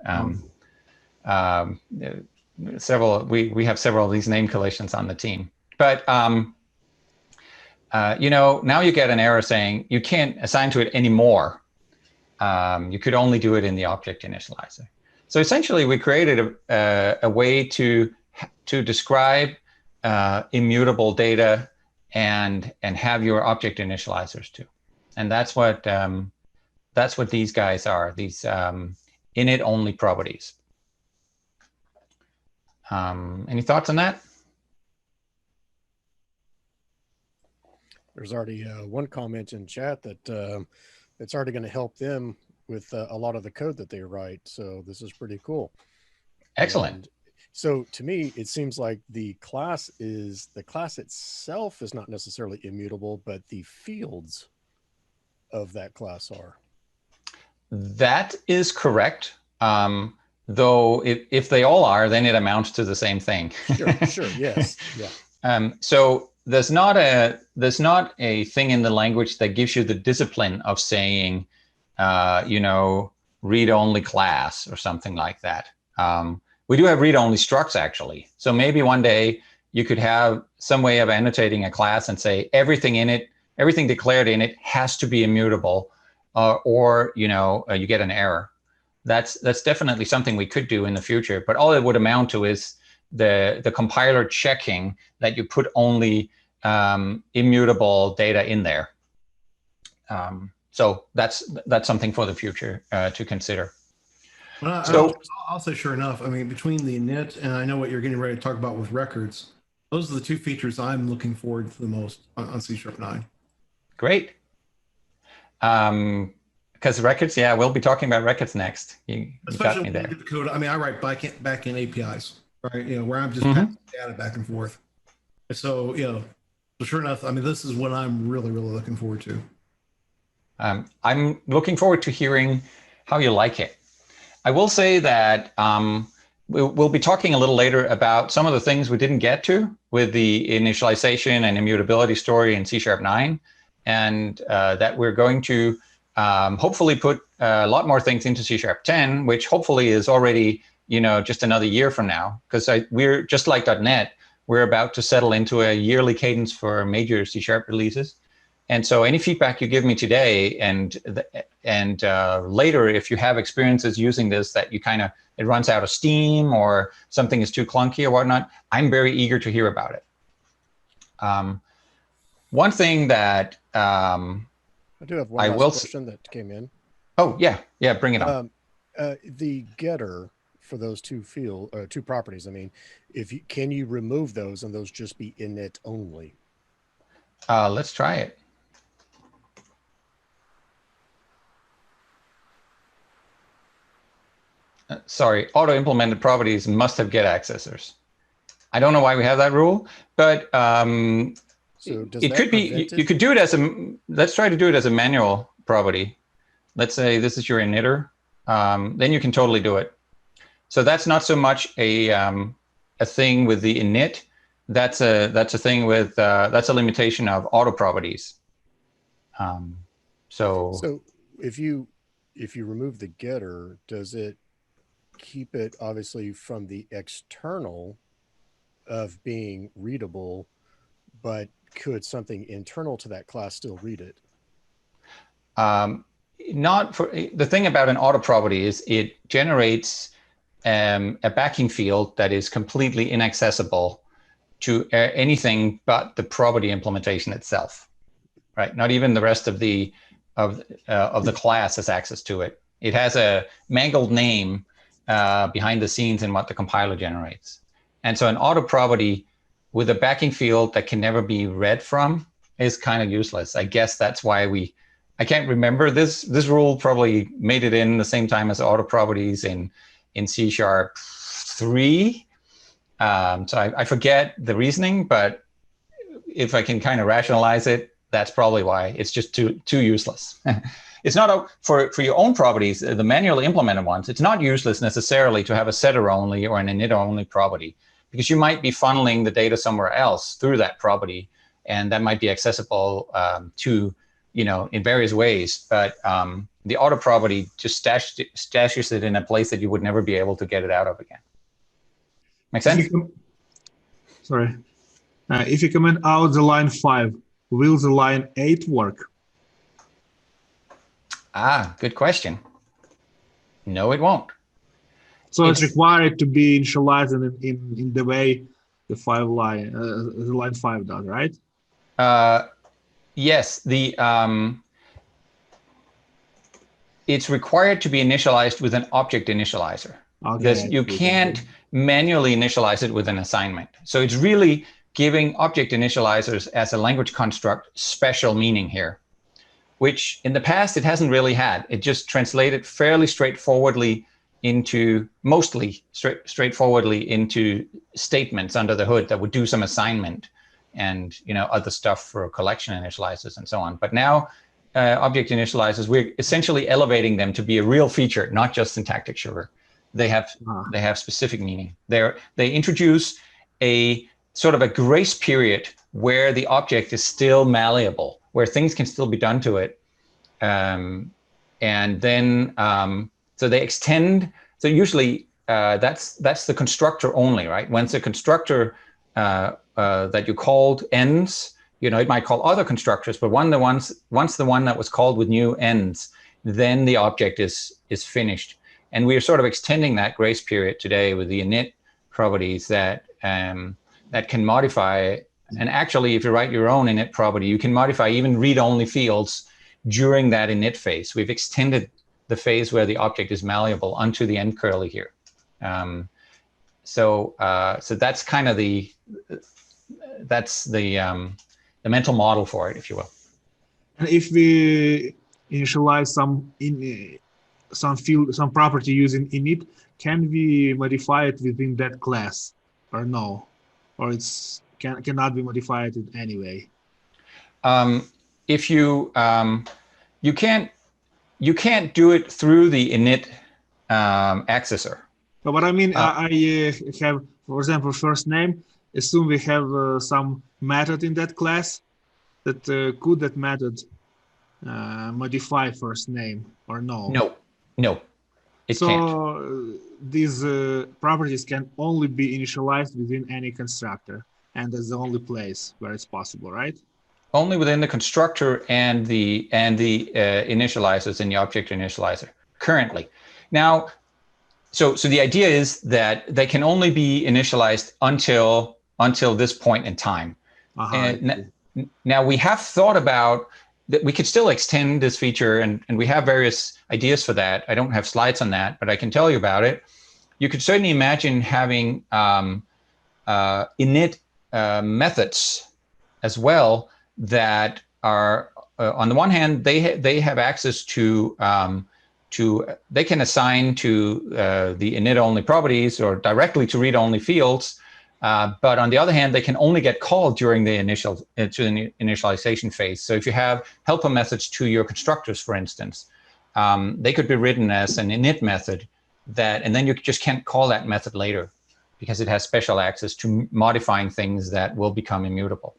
Speaker 5: we have several of these name collisions on the team. But now you get an error saying you can't assign to it anymore. You could only do it in the object initializer. So essentially, we created a way to describe immutable data and have your object initializers too. And that's what these guys are, these init only properties. Any thoughts on that?
Speaker 4: There's already one comment in chat that it's already going to help them with a lot of the code that they write. So this is pretty cool.
Speaker 5: Excellent.
Speaker 4: And so to me, it seems like the class itself is not necessarily immutable, but the fields of that class are.
Speaker 5: That is correct. Though if they all are, then it amounts to the same thing.
Speaker 4: Sure, yes, yeah.
Speaker 5: So there's not a thing in the language that gives you the discipline of saying, read-only class or something like that. We do have read-only structs actually. So maybe one day you could have some way of annotating a class and say everything declared in it has to be immutable, or you get an error. That's definitely something we could do in the future, but all it would amount to is the compiler checking that you put only immutable data in there. So that's something for the future to consider.
Speaker 1: Well, I'll say sure enough, I mean, between the init and I know what you're getting ready to talk about with records, those are the two features I'm looking forward to the most on C# 9.
Speaker 5: Great. Because records, yeah, we'll be talking about records next. You got
Speaker 1: Especially
Speaker 5: me
Speaker 1: when you
Speaker 5: there.
Speaker 1: get the code. I mean, I write back in APIs, right? Where I'm just passing data back and forth. And so, so sure enough, I mean, this is what I'm really, really looking forward to.
Speaker 5: I'm looking forward to hearing how you like it. I will say that we'll be talking a little later about some of the things we didn't get to with the initialization and immutability story in C# 9, and that we're going to hopefully put a lot more things into C# 10, which hopefully is already, just another year from now, because we're just like .NET, we're about to settle into a yearly cadence for major C# releases. And so any feedback you give me today and later, if you have experiences using this that it runs out of steam or something is too clunky or whatnot, I'm very eager to hear about it. One thing that
Speaker 4: I do have one last question that came in.
Speaker 5: Oh, yeah, bring it on.
Speaker 4: The getter for those two properties, I mean, can you remove those and those just be init only?
Speaker 5: Let's try it. Sorry, auto-implemented properties must have get accessors. I don't know why we have that rule, but
Speaker 4: so does
Speaker 5: it could be, you could do it as let's try to do it as a manual property. Let's say this is your initter, then you can totally do it. So that's not so much a thing with the init, that's a thing with, that's a limitation of auto properties.
Speaker 4: So if you remove the getter, does it keep it obviously from the external of being readable, but could something internal to that class still read it?
Speaker 5: Not for the thing about an auto property is it generates a backing field that is completely inaccessible to anything but the property implementation itself, right? Not even the rest of the class has access to it. It has a mangled name behind the scenes in what the compiler generates. And so an auto property with a backing field that can never be read from is kind of useless. I guess that's why I can't remember this rule probably made it in the same time as auto properties in C# 3. So I forget the reasoning, but if I can kind of rationalize it, that's probably why. It's just too useless. It's not for your own properties, the manually implemented ones, it's not useless necessarily to have a setter only or an initter only property, because you might be funneling the data somewhere else through that property, and that might be accessible to, in various ways. But the auto property just stashes it in a place that you would never be able to get it out of again. Make sense?
Speaker 8: Sorry. If you comment out the line 5, will the line 8 work?
Speaker 5: Good question. No, it won't.
Speaker 8: So it's required to be initialized in the way the line 5 does, right?
Speaker 5: Yes, it's required to be initialized with an object initializer.
Speaker 8: Okay.
Speaker 5: Because you can't manually initialize it with an assignment. So it's really giving object initializers as a language construct special meaning here, which in the past it hasn't really had. It just translated fairly straightforwardly into, mostly straightforwardly into statements under the hood that would do some assignment and other stuff for collection initializers and so on. But now object initializers, we're essentially elevating them to be a real feature, not just syntactic sugar. They have specific meaning. They introduce a sort of a grace period where the object is still malleable, where things can still be done to it. And then, so they extend, so usually that's the constructor only, right? Once a constructor that you called ends, it might call other constructors, but once the one that was called with new ends, then the object is finished. And we are sort of extending that grace period today with the init properties that can modify. And actually, if you write your own init property, you can modify even read-only fields during that init phase. We've extended the phase where the object is malleable onto the end curly here. So that's kind of that's the mental model for it, if you will.
Speaker 8: And if we initialize some property using init, can we modify it within that class or no? Or it's cannot be modified in any way?
Speaker 5: If you you can't do it through the init accessor.
Speaker 8: But what I mean, I have, for example, first name. Assume we have some method in that class that could that method modify first name or no?
Speaker 5: No, it can't.
Speaker 8: These properties can only be initialized within any constructor, and that's the only place where it's possible, right?
Speaker 5: Only within the constructor and the initializers in the object initializer currently. Now, so the idea is that they can only be initialized until this point in time. And now we have thought about that we could still extend this feature, and we have various ideas for that. I don't have slides on that, but I can tell you about it. You could certainly imagine having init methods as well that are, on the one hand, they have access to they can assign to the init-only properties or directly to read-only fields. But on the other hand, they can only get called during the initialization phase. So if you have helper methods to your constructors, for instance, they could be written as an init method and then you just can't call that method later because it has special access to modifying things that will become immutable.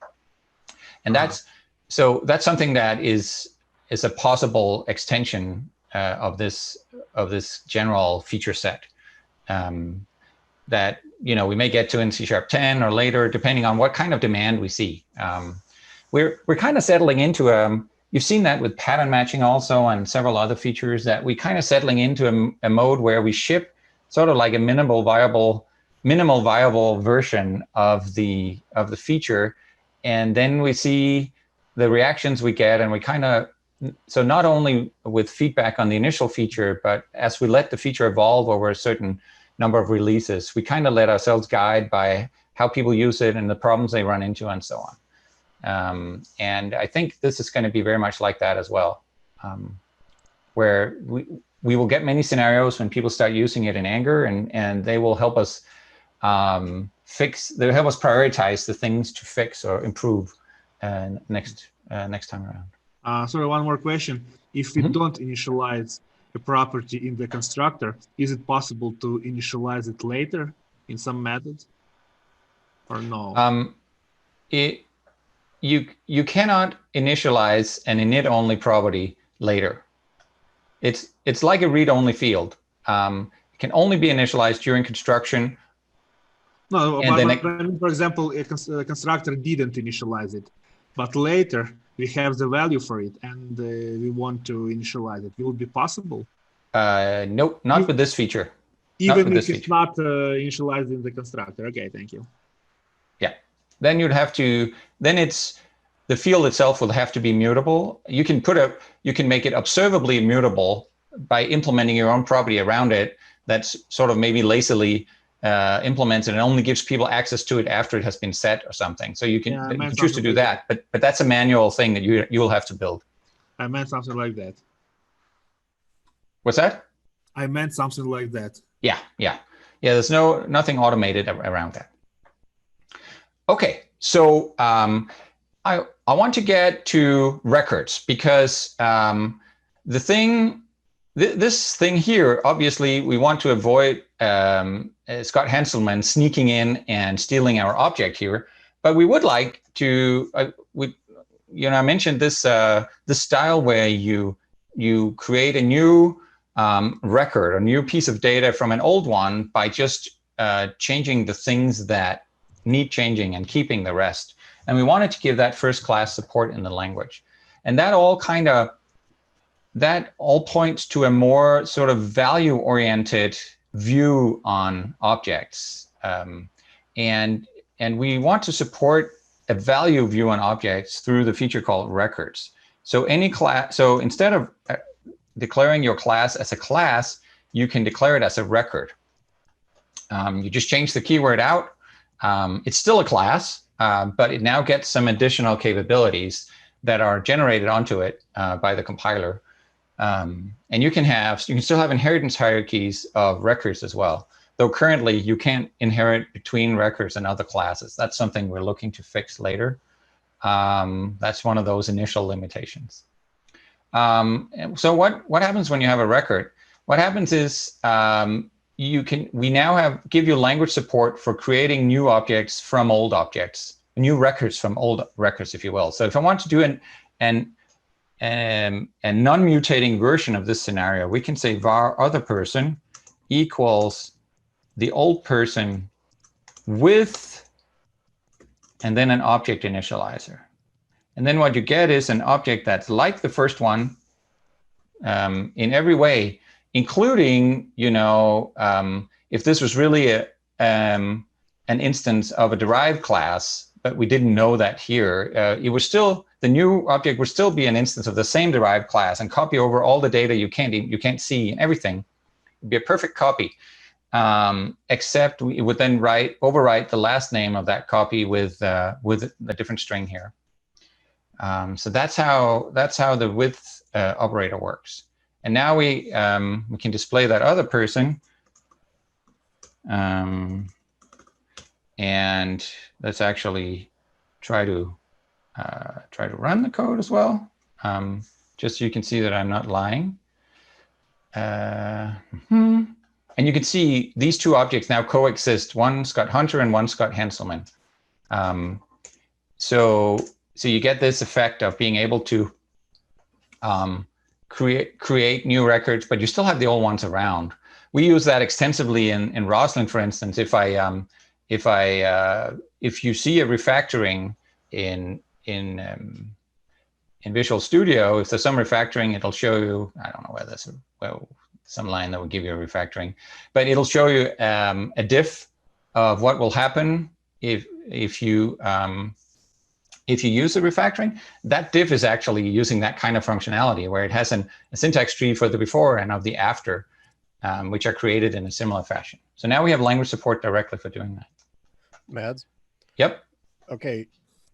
Speaker 5: And that's something that is a possible extension of this general feature set that we may get to in C#10 or later, depending on what kind of demand we see. We're kind of settling into you've seen that with pattern matching also and several other features, that we kind of settling into a mode where we ship sort of like a minimal viable version of the feature, and then we see the reactions we get, and we kind of, so not only with feedback on the initial feature, but as we let the feature evolve over a certain number of releases, we kind of let ourselves guide by how people use it and the problems they run into and so on. And I think this is going to be very much like that as well, where we will get many scenarios when people start using it in anger, and they will help us they'll help us prioritize the things to fix or improve next time around.
Speaker 8: Sorry, one more question. If we don't initialize a property in the constructor, is it possible to initialize it later in some method or no?
Speaker 5: You cannot initialize an init-only property later. It's like a read-only field. It can only be initialized during construction.
Speaker 8: No, but for example, a constructor didn't initialize it, but later we have the value for it and we want to initialize it. Will it be possible?
Speaker 5: Nope, not with this feature.
Speaker 8: Even if it's not initialized in the constructor. Okay, thank you.
Speaker 5: Yeah, then you'd have to, the field itself will have to be mutable. You can make it observably immutable by implementing your own property around it that's sort of maybe lazily implements it and only gives people access to it after it has been set or something. So you can choose to do that, but that's a manual thing that you will have to build.
Speaker 8: I meant something like that.
Speaker 5: What's that?
Speaker 8: I meant something like that.
Speaker 5: Yeah. There's nothing automated around that. Okay, so I want to get to records because this thing here, obviously, we want to avoid Scott Hanselman sneaking in and stealing our object here, but we would like to. I mentioned this style where you create a new record, a new piece of data from an old one by just changing the things that need changing and keeping the rest. And we wanted to give that first class support in the language, and that all points to a more sort of value-oriented view on objects. And we want to support a value view on objects through the feature called records. So instead of declaring your class as a class, you can declare it as a record. You just change the keyword out. It's still a class, but it now gets some additional capabilities that are generated onto it by the compiler. And you can still have inheritance hierarchies of records as well. Though currently you can't inherit between records and other classes. That's something we're looking to fix later. That's one of those initial limitations. So what happens when you have a record? What happens is we now give you language support for creating new objects from old objects, new records from old records, if you will. So if I want to do a non-mutating version of this scenario, we can say var other person equals the old person with, and then an object initializer. And then what you get is an object that's like the first one in every way, including, if this was really an instance of a derived class, but we didn't know that here, the new object would still be an instance of the same derived class and copy over all the data you can't see and everything. It'd be a perfect copy. Except we would then overwrite the last name of that copy with a different string here. So that's how the with operator works. And now we can display that other person. And let's actually try to run the code as well, just so you can see that I'm not lying. And you can see these two objects now coexist. One Scott Hunter and one Scott Henselman. So you get this effect of being able to create new records, but you still have the old ones around. We use that extensively in Roslyn, for instance. If you see a refactoring in Visual Studio, if there's some refactoring, it'll show you. I don't know whether there's some line that will give you a refactoring, but it'll show you a diff of what will happen if you use the refactoring. That diff is actually using that kind of functionality where it has a syntax tree for the before and of the after, which are created in a similar fashion. So now we have language support directly for doing that.
Speaker 4: Mads?
Speaker 5: Yep.
Speaker 4: Okay,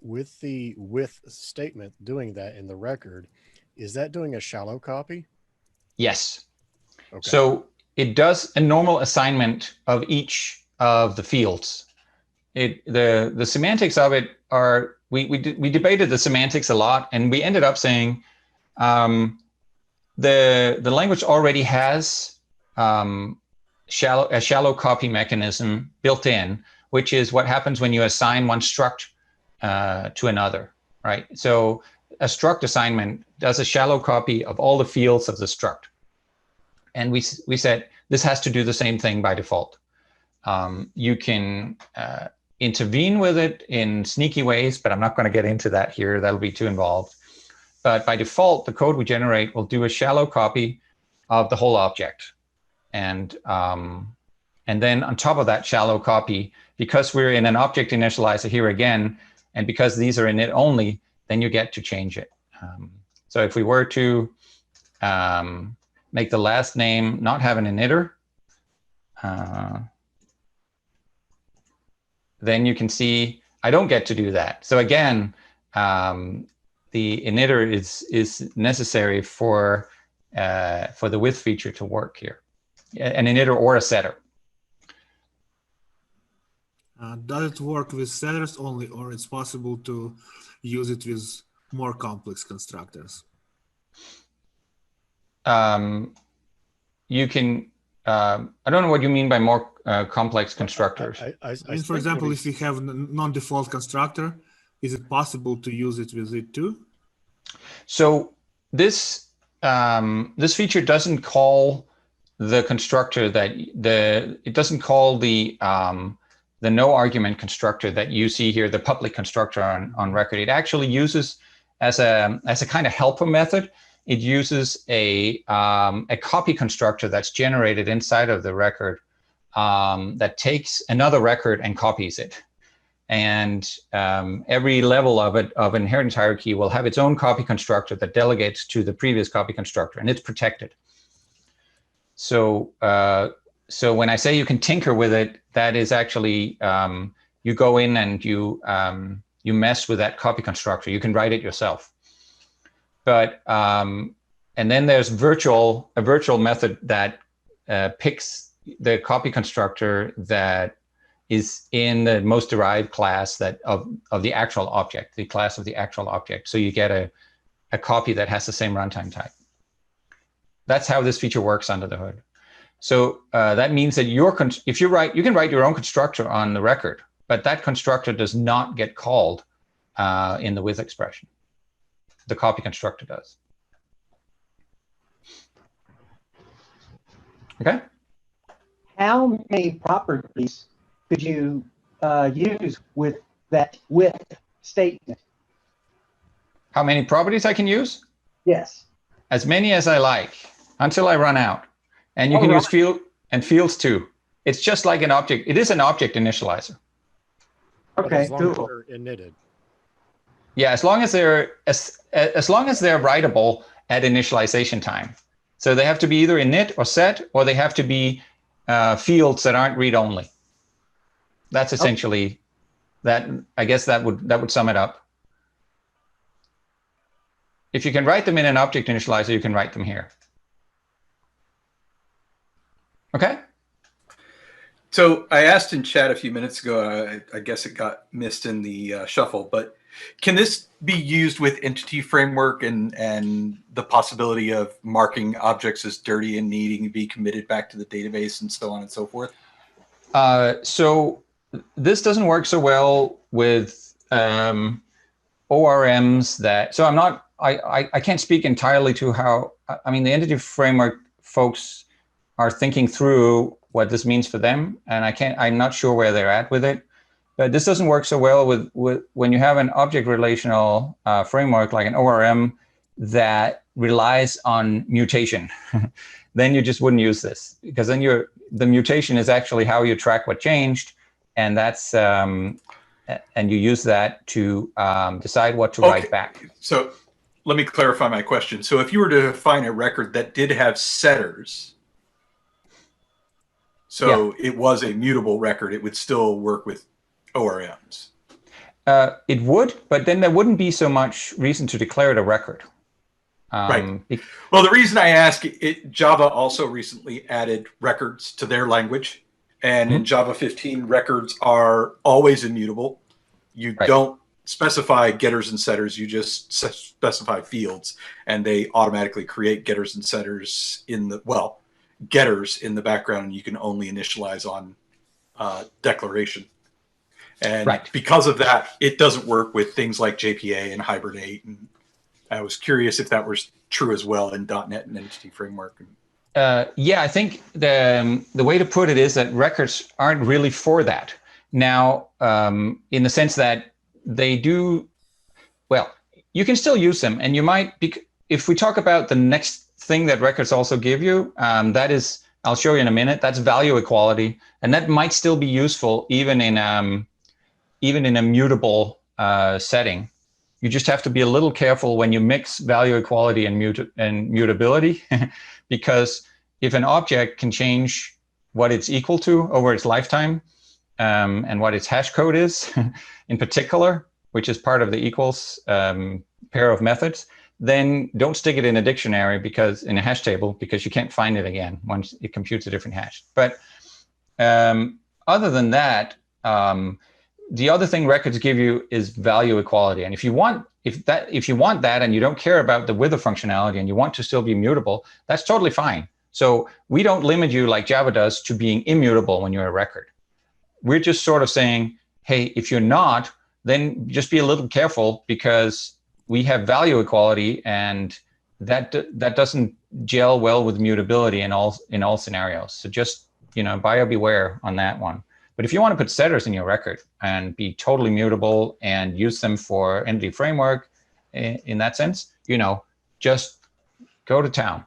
Speaker 4: with the with statement doing that in the record, is that doing a shallow copy?
Speaker 5: Yes.
Speaker 4: Okay.
Speaker 5: So it does a normal assignment of each of the fields. The semantics of it are, we debated the semantics a lot, and we ended up saying the language already has a shallow copy mechanism built in, which is what happens when you assign one struct to another, right? So a struct assignment does a shallow copy of all the fields of the struct. And we said, this has to do the same thing by default. You can intervene with it in sneaky ways, but I'm not going to get into that here. That'll be too involved. But by default, the code we generate will do a shallow copy of the whole object. And then on top of that shallow copy, because we're in an object initializer here again, and because these are init only, then you get to change it. So if we were to make the last name not have an initter, then you can see I don't get to do that. So again, the initter is necessary for the with feature to work here, an initter or a setter.
Speaker 8: Does it work with setters only, or it's possible to use it with more complex constructors?
Speaker 5: You can, I don't know what you mean by more complex constructors.
Speaker 8: I mean, for example, if you have non-default constructor, is it possible to use it with it too?
Speaker 5: So this feature doesn't call the constructor it doesn't call the no argument constructor that you see here, the public constructor on record. It actually uses as a kind of helper method. It uses a copy constructor that's generated inside of the record that takes another record and copies it. And every level of inheritance hierarchy will have its own copy constructor that delegates to the previous copy constructor, and it's protected. So when I say you can tinker with it, that is actually you go in and you mess with that copy constructor. You can write it yourself. But and then there's a virtual method that picks the copy constructor that is in the most derived class that of the actual object, the class of the actual object. So you get a copy that has the same runtime type. That's how this feature works under the hood. So that means that you can write your own constructor on the record, but that constructor does not get called in the with expression. The copy constructor does. Okay.
Speaker 6: How many properties could you use with that with statement?
Speaker 5: How many properties I can use?
Speaker 6: Yes.
Speaker 5: As many as I like until I run out. And you can use field and fields too. It's just like an object. It is an object initializer.
Speaker 6: Okay,
Speaker 4: As long as
Speaker 6: cool.
Speaker 4: they're initted.
Speaker 5: Yeah, as long as they're writable at initialization time. So they have to be either init or set, or they have to be fields that aren't read-only. That's essentially that. I guess that would sum it up. If you can write them in an object initializer, you can write them here. Okay.
Speaker 9: So I asked in chat a few minutes ago, I guess it got missed in the shuffle, but can this be used with entity framework and the possibility of marking objects as dirty and needing to be committed back to the database and so on and so forth?
Speaker 5: So this doesn't work so well with ORMs so I can't speak entirely to how, I mean, the entity framework folks are thinking through what this means for them, and I'm not sure where they're at with it. But this doesn't work so well with when you have an object relational framework like an ORM that relies on mutation. Then you just wouldn't use this, because then the mutation is actually how you track what changed, and that's and you use that to decide what to write back.
Speaker 9: So let me clarify my question. So if you were to find a record that did have setters, so it was a mutable record, it would still work with ORMs.
Speaker 5: It would, but then there wouldn't be so much reason to declare it a record.
Speaker 9: Right. Well, the reason I ask, Java also recently added records to their language. And in Java 15, records are always immutable. You don't specify getters and setters, you just specify fields, and they automatically create getters and setters in the, getters in the background, and you can only initialize on declaration. And because of that, it doesn't work with things like JPA and Hibernate. And I was curious if that was true as well in .NET and Entity Framework.
Speaker 5: Yeah, I think the way to put it is that records aren't really for that. Now, in the sense that they do, you can still use them, and you might, if we talk about the next thing that records also give you, that is, I'll show you in a minute, that's value equality, and that might still be useful even in a mutable setting. You just have to be a little careful when you mix value equality and mutability, because if an object can change what it's equal to over its lifetime, and what its hash code is in particular, which is part of the equals pair of methods, then don't stick it in a dictionary, because in a hash table, because you can't find it again once it computes a different hash. But other than that, the other thing records give you is value equality. And if you want that and you don't care about the wither functionality and you want to still be mutable, that's totally fine. So we don't limit you like Java does to being immutable when you're a record. We're just sort of saying, hey, if you're not, then just be a little careful, because we have value equality, and that doesn't gel well with mutability in all scenarios. So just, buyer beware on that one. But if you want to put setters in your record and be totally mutable and use them for entity framework in that sense, just go to town.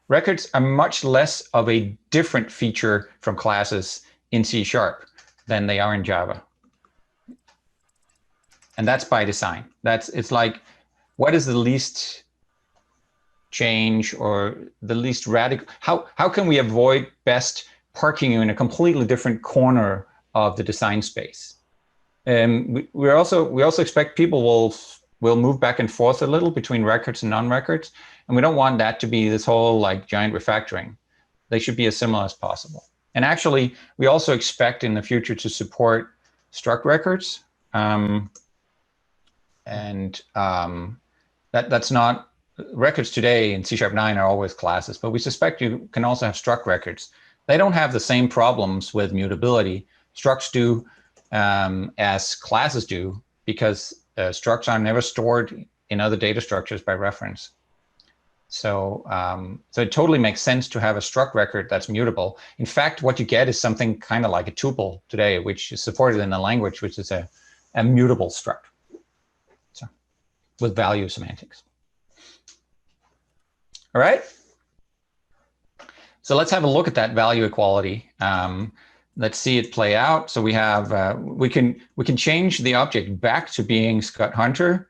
Speaker 5: Records are much less of a different feature from classes in C# than they are in Java. And that's by design. It's like, what is the least change or the least radical? How can we avoid best parking you in a completely different corner of the design space. We also expect people will move back and forth a little between records and non-records, and we don't want that to be this whole like giant refactoring. They should be as similar as possible. And actually, we also expect in the future to support struct records, that's not records today in C#9 are always classes, but we suspect you can also have struct records. They don't have the same problems with mutability. Structs do as classes do, because structs are never stored in other data structures by reference. So, so it totally makes sense to have a struct record that's mutable. In fact, what you get is something kind of like a tuple today, which is supported in the language, which is a mutable struct, so with value semantics. All right. So let's have a look at that value equality. Let's see it play out. So we have we can change the object back to being Scott Hunter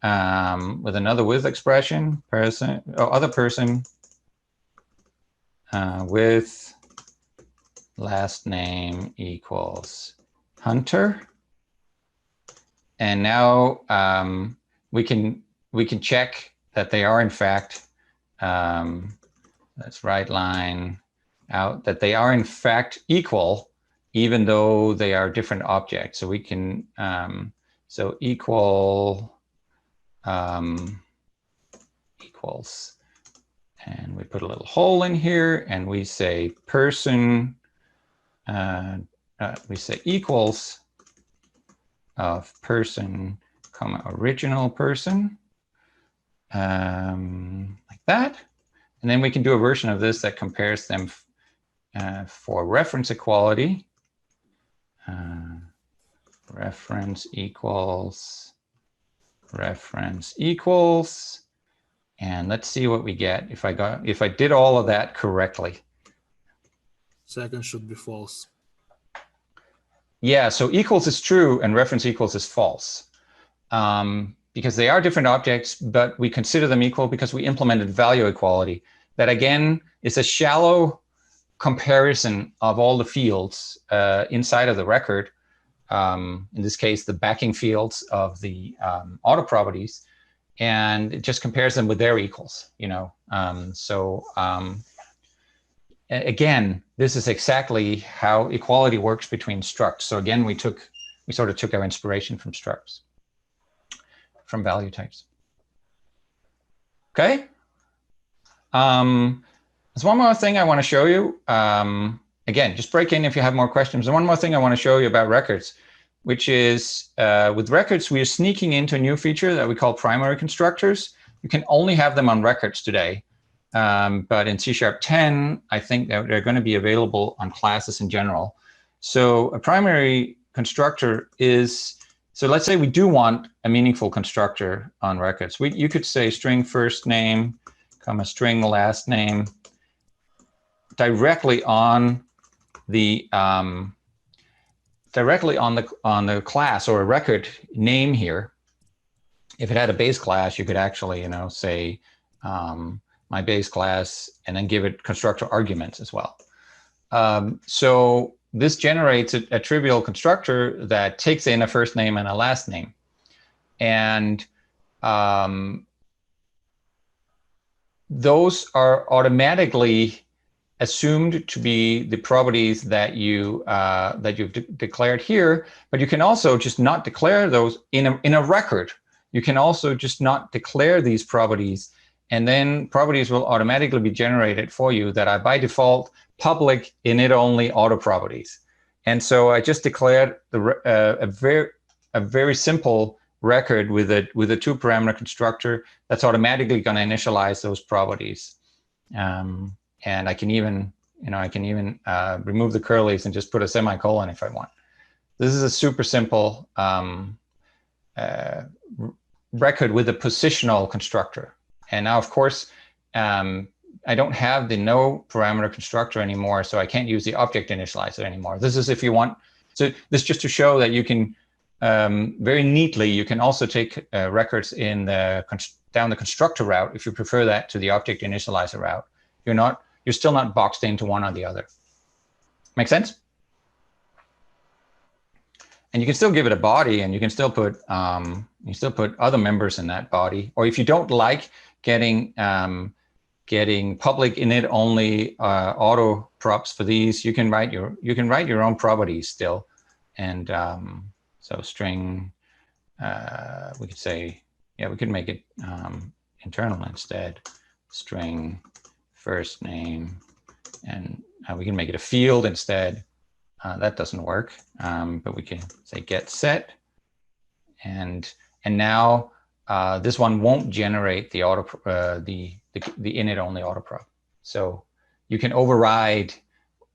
Speaker 5: with another with expression, other person with last name equals Hunter, and now we can check that they are in fact. Let's right line out that they are in fact equal, even though they are different objects. So we can, so equal equals, and we put a little hole in here, and we say person, we say equals of person, comma, original person, like that. And then we can do a version of this that compares them for reference equality. Reference equals, and let's see what we get if I did all of that correctly.
Speaker 8: Second should be false.
Speaker 5: Yeah, so equals is true and reference equals is false. Because they are different objects, but we consider them equal because we implemented value equality. That again is a shallow comparison of all the fields inside of the record. In this case, the backing fields of the auto properties, and it just compares them with their equals. You know, again, this is exactly how equality works between structs. So again, we sort of took our inspiration from structs, from value types. Okay. There's one more thing I want to show you. Again, just break in if you have more questions. And one more thing I want to show you about records, which is with records, we are sneaking into a new feature that we call primary constructors. You can only have them on records today. But in C#10, I think that they're going to be available on classes in general. So a primary constructor is, so let's say we do want a meaningful constructor on records. You could say string first name, comma string last name, directly on the class or a record name here. If it had a base class, you could actually, you know, say my base class and then give it constructor arguments as well. So this generates a trivial constructor that takes in a first name and a last name. And those are automatically assumed to be the properties that you've declared here, but you can also just not declare those in a record. You can also just not declare these properties, and then properties will automatically be generated for you that are by default public init-only auto properties. And so I just declared a very simple record with a 2-parameter constructor that's automatically going to initialize those properties. And I can even, remove the curlies and just put a semicolon if I want. This is a super simple record with a positional constructor. And now, of course, I don't have the no parameter constructor anymore, so I can't use the object initializer anymore. This is if you want. So this just to show that you can very neatly, you can also take records in down the constructor route if you prefer that to the object initializer route. You're still not boxed into one or the other. Make sense? and you can still give it a body, and you can still put other members in that body. Or if you don't like getting public init only auto props for these, you can write your own properties still. And so string, we could say, yeah, we could make it internal instead. String first name, and we can make it a field instead. That doesn't work, but we can say get set, and now this one won't generate the auto the init only auto prop. So you can override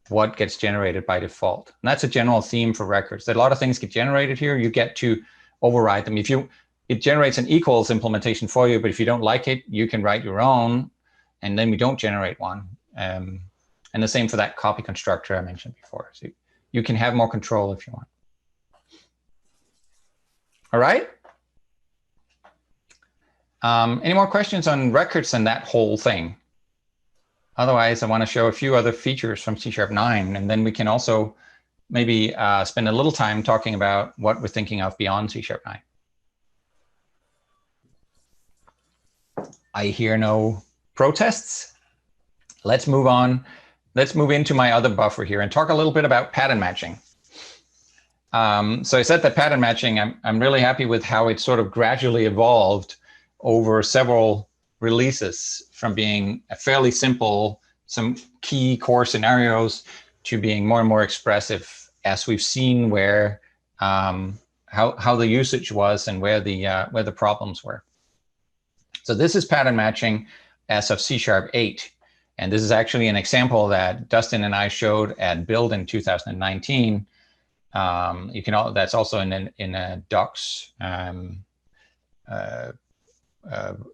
Speaker 5: what gets generated by default. And that's a general theme for records. That a lot of things get generated here. You get to override them. It generates an equals implementation for you, but if you don't like it, you can write your own, and then we don't generate one. And the same for that copy constructor I mentioned before. So you can have more control if you want. All right. Any more questions on records and that whole thing? Otherwise, I want to show a few other features from C#9, and then we can also maybe spend a little time talking about what we're thinking of beyond C#9. I hear no protests. Let's move on. Let's move into my other buffer here and talk a little bit about pattern matching. So I said that pattern matching, I'm really happy with how it sort of gradually evolved over several releases, from being a fairly simple, some key core scenarios, to being more and more expressive, as we've seen where how the usage was and where the problems were. So this is pattern matching as of C#8. And this is actually an example that Dustin and I showed at Build in 2019. That's also in a docs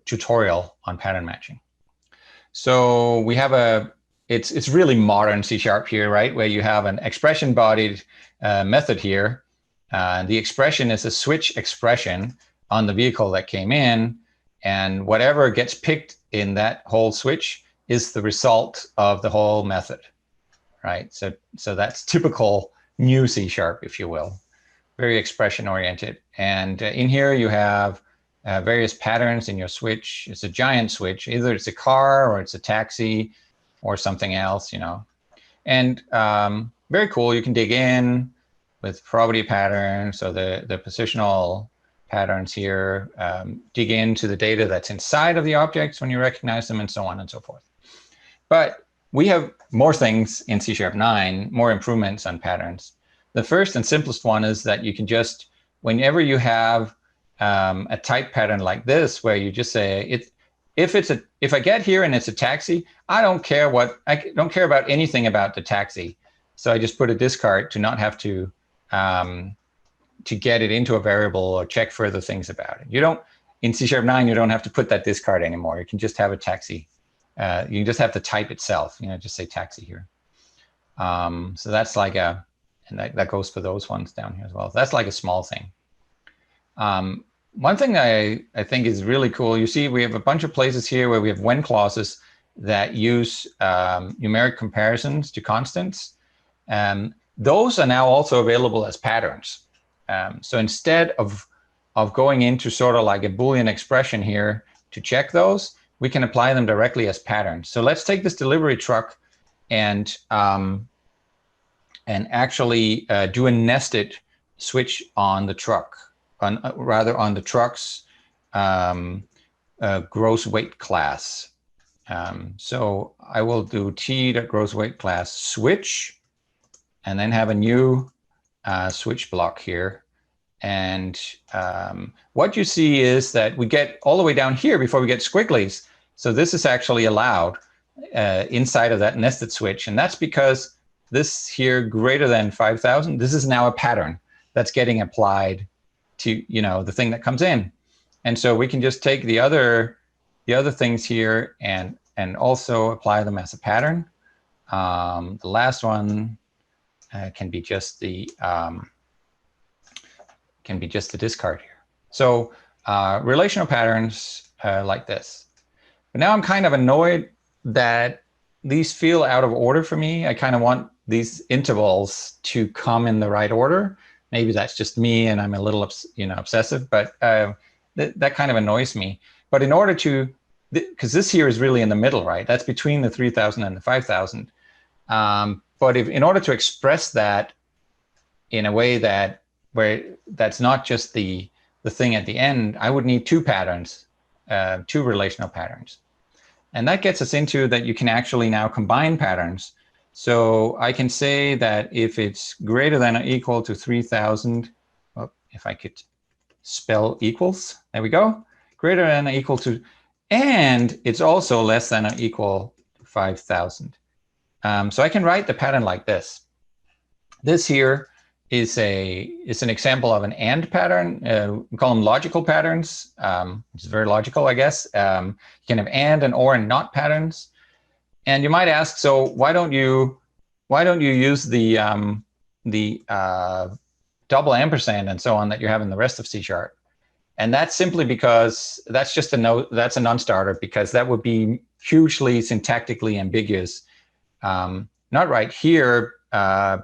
Speaker 5: tutorial on pattern matching. So we have it's really modern C# here, right? Where you have an expression bodied method here. The expression is a switch expression on the vehicle that came in, and whatever gets picked in that whole switch is the result of the whole method, right? So that's typical new C#, if you will, very expression oriented. And in here you have various patterns in your switch. It's a giant switch. Either it's a car or it's a taxi or something else, you know. And very cool. You can dig in with property patterns. So the positional patterns here dig into the data that's inside of the objects when you recognize them, and so on and so forth. But we have more things in C#9, more improvements on patterns. The first and simplest one is that you can just, whenever you have a type pattern like this, where you just say, if I get here and it's a taxi, I don't care about anything about the taxi. So I just put a discard to not have to get it into a variable or check further things about it. You don't, in C#9, you don't have to put that discard anymore. You can just have a taxi. You just have the type itself, you know, just say taxi here. So that's like and that goes for those ones down here as well. That's like a small thing. One thing I think is really cool, you see we have a bunch of places here where we have when clauses that use numeric comparisons to constants. Those are now also available as patterns. So instead of going into sort of like a Boolean expression here to check those, we can apply them directly as patterns. So let's take this delivery truck and actually do a nested switch on the truck, on the truck's gross weight class. So I will do t.gross weight class switch, and then have a new switch block here. And what you see is that we get all the way down here before we get squigglies. So this is actually allowed inside of that nested switch. And that's because this here greater than 5,000, this is now a pattern that's getting applied to, you know, the thing that comes in. And so we can just take the other things here and also apply them as a pattern. The last one can be just the discard here. So relational patterns like this. But now I'm kind of annoyed that these feel out of order for me. I kind of want these intervals to come in the right order. Maybe that's just me and I'm a little obsessive, but that kind of annoys me. But in order to, because this here is really in the middle, right? That's between the 3,000 and the 5,000. But in order to express that in a way that's not just the thing at the end, I would need two patterns, two relational patterns. And that gets us into that you can actually now combine patterns. So I can say that if it's greater than or equal to 3,000, well, if I could spell equals, there we go, greater than or equal to, and it's also less than or equal to 5,000. So I can write the pattern like this. This here is an example of an AND pattern. We call them logical patterns, which is very logical, I guess. You can have AND and OR and NOT patterns. And you might ask, so why don't you use the double ampersand and so on that you have in the rest of C#? And that's simply because that's just that's a non-starter, because that would be hugely syntactically ambiguous. Not right here,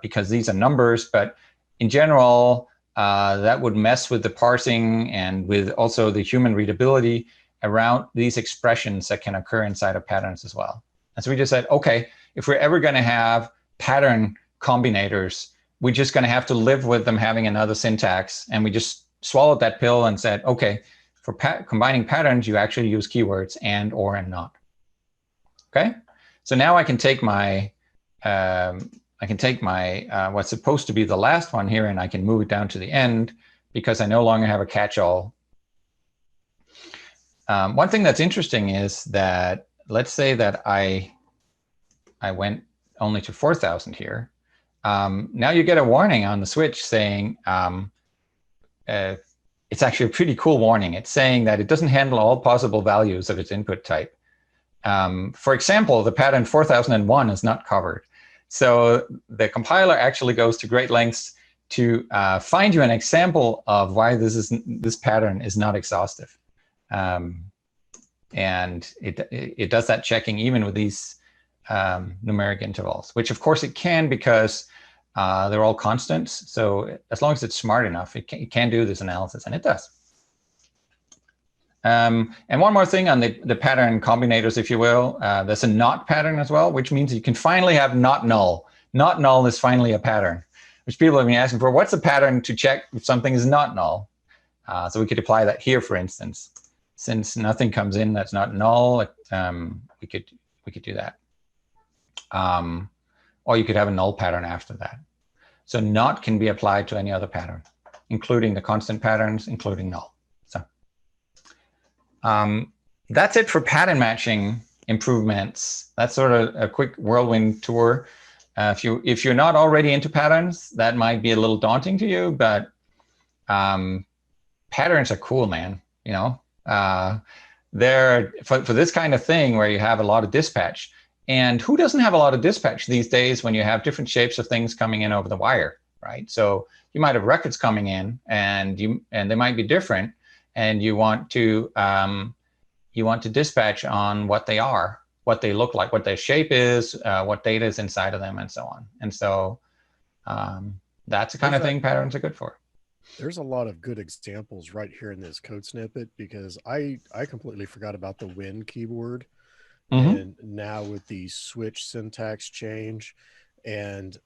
Speaker 5: because these are numbers, but in general, that would mess with the parsing and with also the human readability around these expressions that can occur inside of patterns as well. And so we just said, okay, if we're ever going to have pattern combinators, we're just going to have to live with them having another syntax. And we just swallowed that pill and said, okay, for combining patterns, you actually use keywords and, or, and not. Okay, so now I can take my what's supposed to be the last one here, and I can move it down to the end because I no longer have a catch-all. One thing that's interesting is that, let's say that I went only to 4,000 here. Now you get a warning on the switch saying, it's actually a pretty cool warning. It's saying that it doesn't handle all possible values of its input type. For example, the pattern 4001 is not covered. So the compiler actually goes to great lengths to find you an example of why this pattern is not exhaustive. And it does that checking even with these numeric intervals, which of course it can, because they're all constants. So as long as it's smart enough, it can do this analysis, and it does. And one more thing on the pattern combinators, if you will, there's a not pattern as well, which means you can finally have not null. Not null is finally a pattern, which people have been asking for. What's a pattern to check if something is not null? So we could apply that here, for instance. Since nothing comes in that's not null, we could do that. Or you could have a null pattern after that. So not can be applied to any other pattern, including the constant patterns, including null. So that's it for pattern matching improvements. That's sort of a quick whirlwind tour. If you're not already into patterns, that might be a little daunting to you, but patterns are cool, man. You know, they're for this kind of thing where you have a lot of dispatch. And who doesn't have a lot of dispatch these days when you have different shapes of things coming in over the wire, right? So you might have records coming in, and they might be different, and you want to dispatch on what they are, what they look like, what their shape is, what data is inside of them, and so on. And so that's the kind of thing patterns are good for.
Speaker 4: There's a lot of good examples right here in this code snippet, because I completely forgot about the when keyword. And now with the switch syntax change, and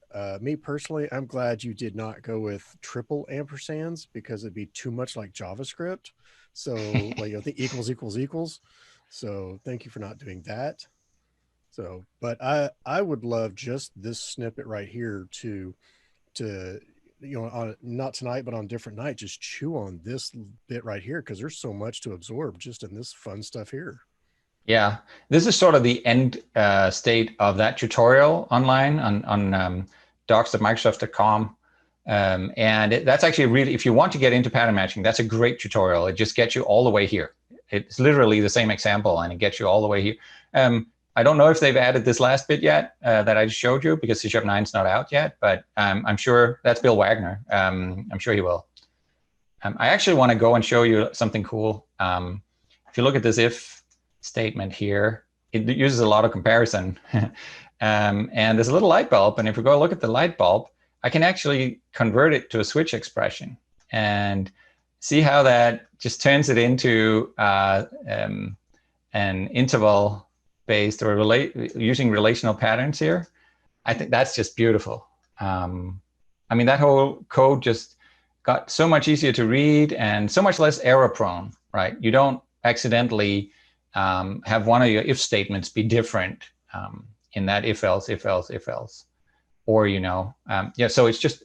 Speaker 4: me personally, I'm glad you did not go with triple ampersands, because it'd be too much like JavaScript. So like, you know, the equals equals equals. So thank you for not doing that. So, but I would love just this snippet right here to you know, on not tonight, but on different night, just chew on this bit right here, because there's so much to absorb just in this fun stuff here.
Speaker 5: Yeah, this is sort of the end state of that tutorial online on docs.microsoft.com. And that's actually really, if you want to get into pattern matching, that's a great tutorial. It just gets you all the way here. It's literally the same example, and it gets you all the way here. I don't know if they've added this last bit yet that I just showed you, because C# 9 is not out yet, but I'm sure that's Bill Wagner. I'm sure he will. I actually want to go and show you something cool. If you look at this if statement here, it uses a lot of comparison. And there's a little light bulb, and if we go look at the light bulb, I can actually convert it to a switch expression and see how that just turns it into an interval-based or using relational patterns here. I think that's just beautiful. I mean, that whole code just got so much easier to read and so much less error prone, right? You don't accidentally have one of your if statements be different in that if else, if else, if else, or, you know, yeah, so it's just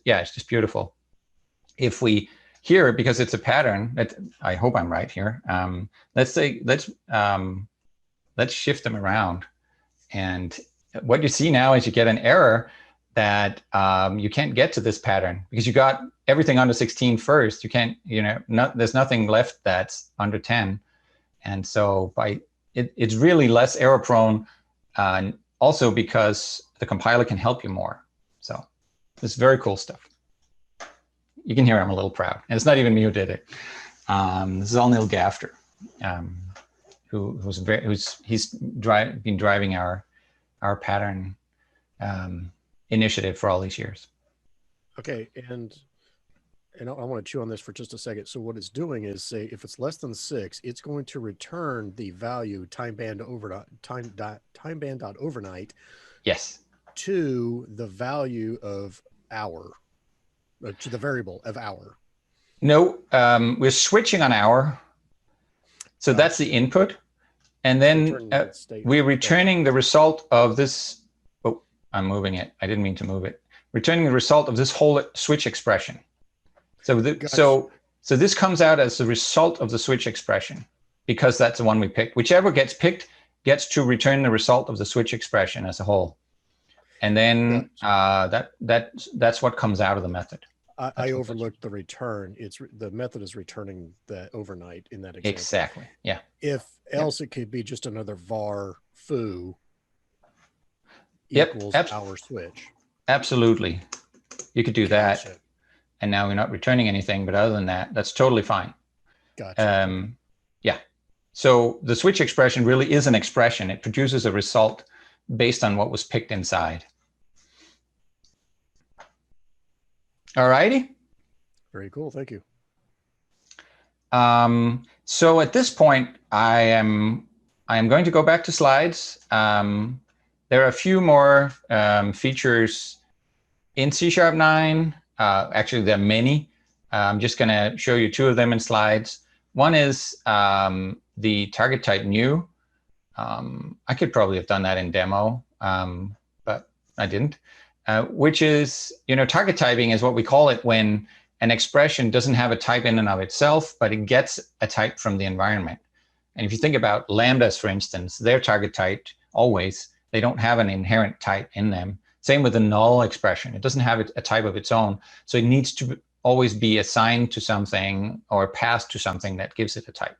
Speaker 5: beautiful. If we here, because it's a pattern, I hope I'm right here. Let's shift them around. And what you see now is you get an error that you can't get to this pattern because you got everything under 16 first. You can't, you know, there's nothing left that's under 10. And so it's really less error prone, also because the compiler can help you more. So it's very cool stuff. You can hear I'm a little proud. And it's not even me who did it. This is all Neil Gafter, he's been driving our pattern initiative for all these years.
Speaker 4: Okay, and I want to chew on this for just a second. So what it's doing is, say if it's less than 6, it's going to return the value timeband.overnight.
Speaker 5: Yes.
Speaker 4: To the value of hour, to the variable of hour.
Speaker 5: No, we're switching on hour. So that's the input. And then we're returning the result of this. Oh, I'm moving it. I didn't mean to move it. Returning the result of this whole switch expression. So so this comes out as the result of the switch expression because that's the one we picked. Whichever gets picked gets to return the result of the switch expression as a whole. And then that's what comes out of the method.
Speaker 4: I overlooked the return. The method is returning the overnight in that example.
Speaker 5: Exactly. Yeah.
Speaker 4: If else, it could be just another var foo equals our switch.
Speaker 5: Absolutely. You could do that. And now we're not returning anything, but other than that, that's totally fine.
Speaker 4: Gotcha.
Speaker 5: Yeah. So the switch expression really is an expression. It produces a result based on what was picked inside. All righty.
Speaker 4: Very cool. Thank you.
Speaker 5: So at this point, I am going to go back to slides. There are a few more features in C#9. Actually, there are many. I'm just going to show you 2 of them in slides. One is the target type new. I could probably have done that in demo, but I didn't. Which is, you know, target typing is what we call it when an expression doesn't have a type in and of itself, but it gets a type from the environment. And if you think about lambdas, for instance, they're target typed always. They don't have an inherent type in them. Same with the null expression. It doesn't have a type of its own. So it needs to always be assigned to something or passed to something that gives it a type.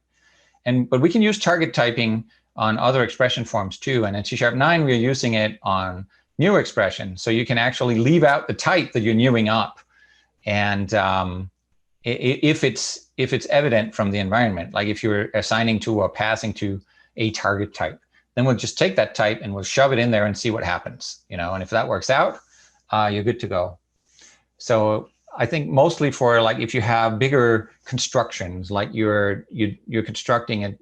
Speaker 5: But we can use target typing on other expression forms too. And in C#9, we're using it on new expression. So you can actually leave out the type that you're newing up. And if it's evident from the environment, like if you're assigning to or passing to a target type, then we'll just take that type and we'll shove it in there and see what happens, you know, and if that works out, you're good to go. So I think mostly for like, if you have bigger constructions, like you're constructing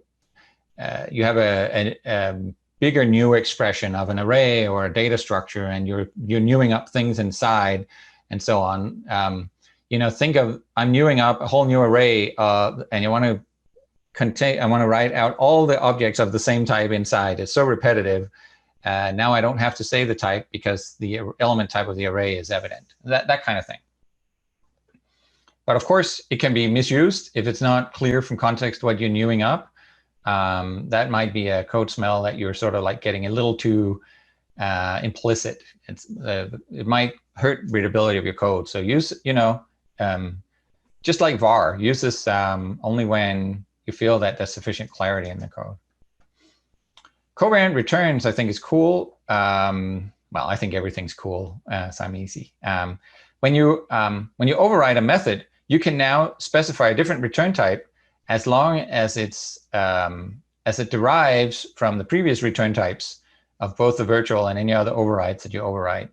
Speaker 5: you have a bigger new expression of an array or a data structure, and you're newing up things inside and so on. You know, think of, I'm newing up a whole new array and you want to I want to write out all the objects of the same type inside. It's so repetitive. Now I don't have to say the type because the element type of the array is evident. That kind of thing. But of course, it can be misused if it's not clear from context what you're newing up. That might be a code smell that you're sort of like getting a little too implicit. It might hurt readability of your code. So use, you know, just like var, use this only when you feel that there's sufficient clarity in the code. Covariant returns, I think, is cool. Well, I think everything's cool, so I'm easy. When you override a method, you can now specify a different return type as long as as it derives from the previous return types of both the virtual and any other overrides that you override.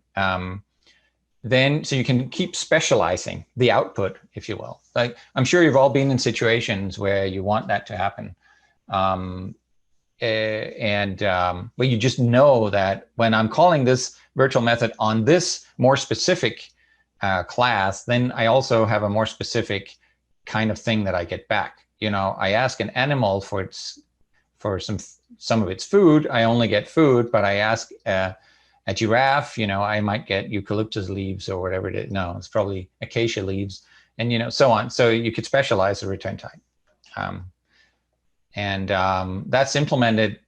Speaker 5: then so you can keep specializing the output, if you will. Like, I'm sure you've all been in situations where you want that to happen. But you just know that when I'm calling this virtual method on this more specific class, then I also have a more specific kind of thing that I get back. You know, I ask an animal for some of its food, I only get food, but I ask a giraffe, you know, I might get eucalyptus leaves or whatever it is. No, it's probably acacia leaves, and you know, so on. So you could specialize the return type. That's implemented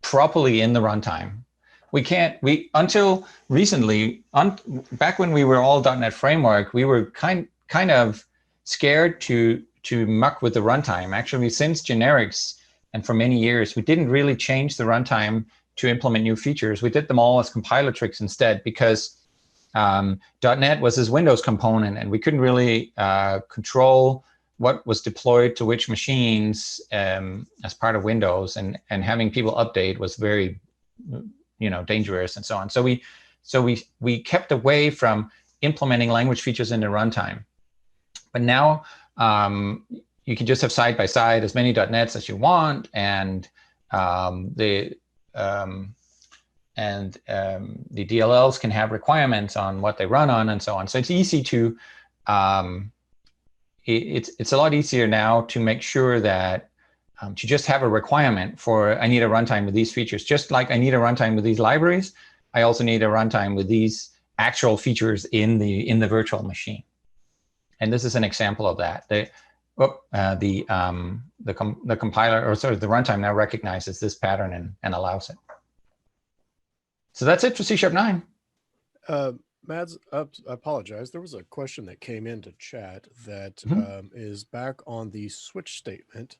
Speaker 5: properly in the runtime. Until recently, back when we were all .NET Framework, we were kind of scared to muck with the runtime. Actually, since generics, and for many years, we didn't really change the runtime to implement new features. We did them all as compiler tricks instead, because .NET was this Windows component, and we couldn't really control what was deployed to which machines as part of Windows, and having people update was very, you know, dangerous and so on. So we kept away from implementing language features in the runtime. But now you can just have side by side as many .NETs as you want, and the DLLs can have requirements on what they run on and so on. So it's easy to it's a lot easier now to make sure that to just have a requirement for, I need a runtime with these features. Just like I need a runtime with these libraries, I also need a runtime with these actual features in the virtual machine. And this is an example of that. The compiler, or sorry, the runtime now recognizes this pattern and allows it. So that's it for C# 9.
Speaker 4: Mads, I apologize. There was a question that came into chat that is back on the switch statement.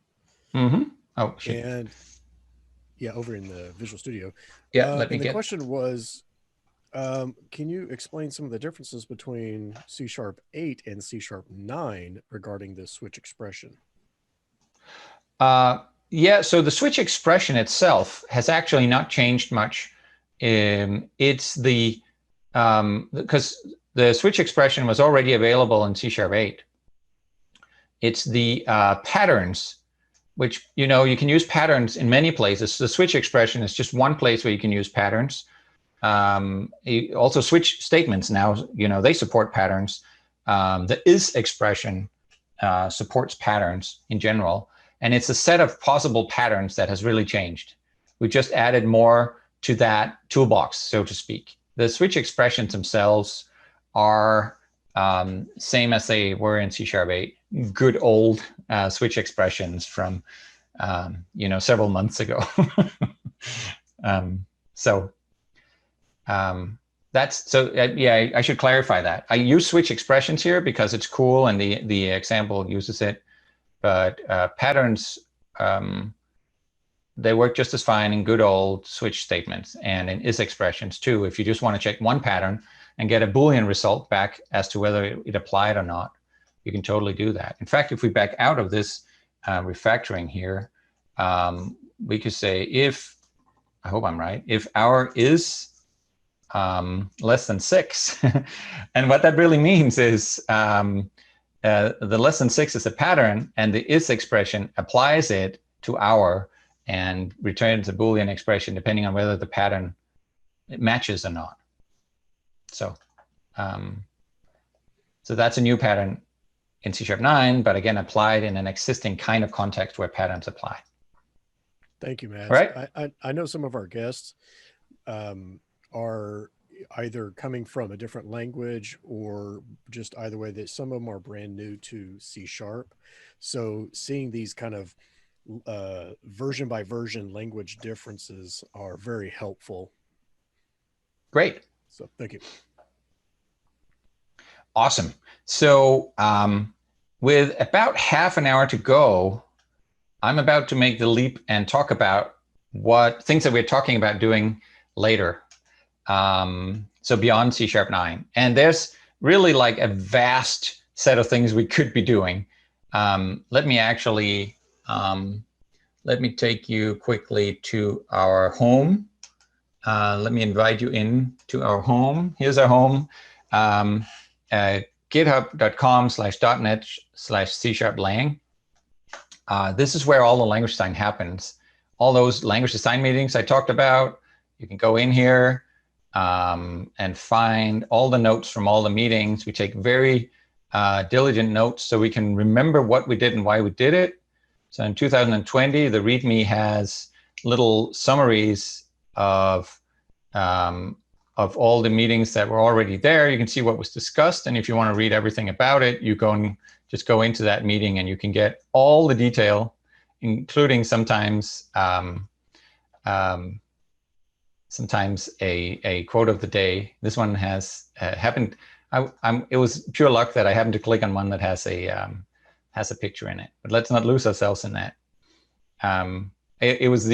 Speaker 5: Oh, shit.
Speaker 4: And yeah, over in the Visual Studio.
Speaker 5: Yeah, let me
Speaker 4: the
Speaker 5: get.
Speaker 4: question was, can you explain some of the differences between C# 8 and C# 9 regarding the switch expression?
Speaker 5: Yeah, so the switch expression itself has actually not changed much. It's the because the switch expression was already available in C# 8. It's the patterns, which, you know, you can use patterns in many places. The switch expression is just one place where you can use patterns. Also, switch statements now, you know, they support patterns. The is expression supports patterns in general, and it's a set of possible patterns that has really changed. We just added more to that toolbox, so to speak. The switch expressions themselves are same as they were in C# 8. Good old switch expressions from you know, several months ago. Yeah, I should clarify that. I use switch expressions here because it's cool and the example uses it, but patterns, they work just as fine in good old switch statements and in is expressions too. If you just want to check one pattern and get a Boolean result back as to whether it applied or not, you can totally do that. In fact, if we back out of this refactoring here, we could say if, I hope I'm right, if our is less than 6, and what that really means is the less than 6 is a pattern, and the is expression applies it to our and returns a Boolean expression depending on whether the pattern matches or not. So, so that's a new pattern in C# 9, but again, applied in an existing kind of context where patterns apply.
Speaker 4: Thank you, Matt.
Speaker 5: Right?
Speaker 4: I know some of our guests are either coming from a different language or just either way, that some of them are brand new to C#. So seeing these kind of version by version language differences are very helpful.
Speaker 5: Great.
Speaker 4: So thank you.
Speaker 5: Awesome. So with about half an hour to go, I'm about to make the leap and talk about what things that we're talking about doing later. So beyond C# 9. And there's really like a vast set of things we could be doing. Let me actually, let me take you quickly to our home. Let me invite you in to our home. Here's our home. github.com/.net/C#Lang. This is where all the language design happens. All those language design meetings I talked about, you can go in here and find all the notes from all the meetings. We take very diligent notes so we can remember what we did and why we did it. So in 2020, the README has little summaries of all the meetings that were already there. You can see what was discussed, and if you want to read everything about it, you just go into that meeting and you can get all the detail, including sometimes a quote of the day. This one has happened. It was pure luck that I happened to click on one that has a picture in it. But let's not lose ourselves in that. It was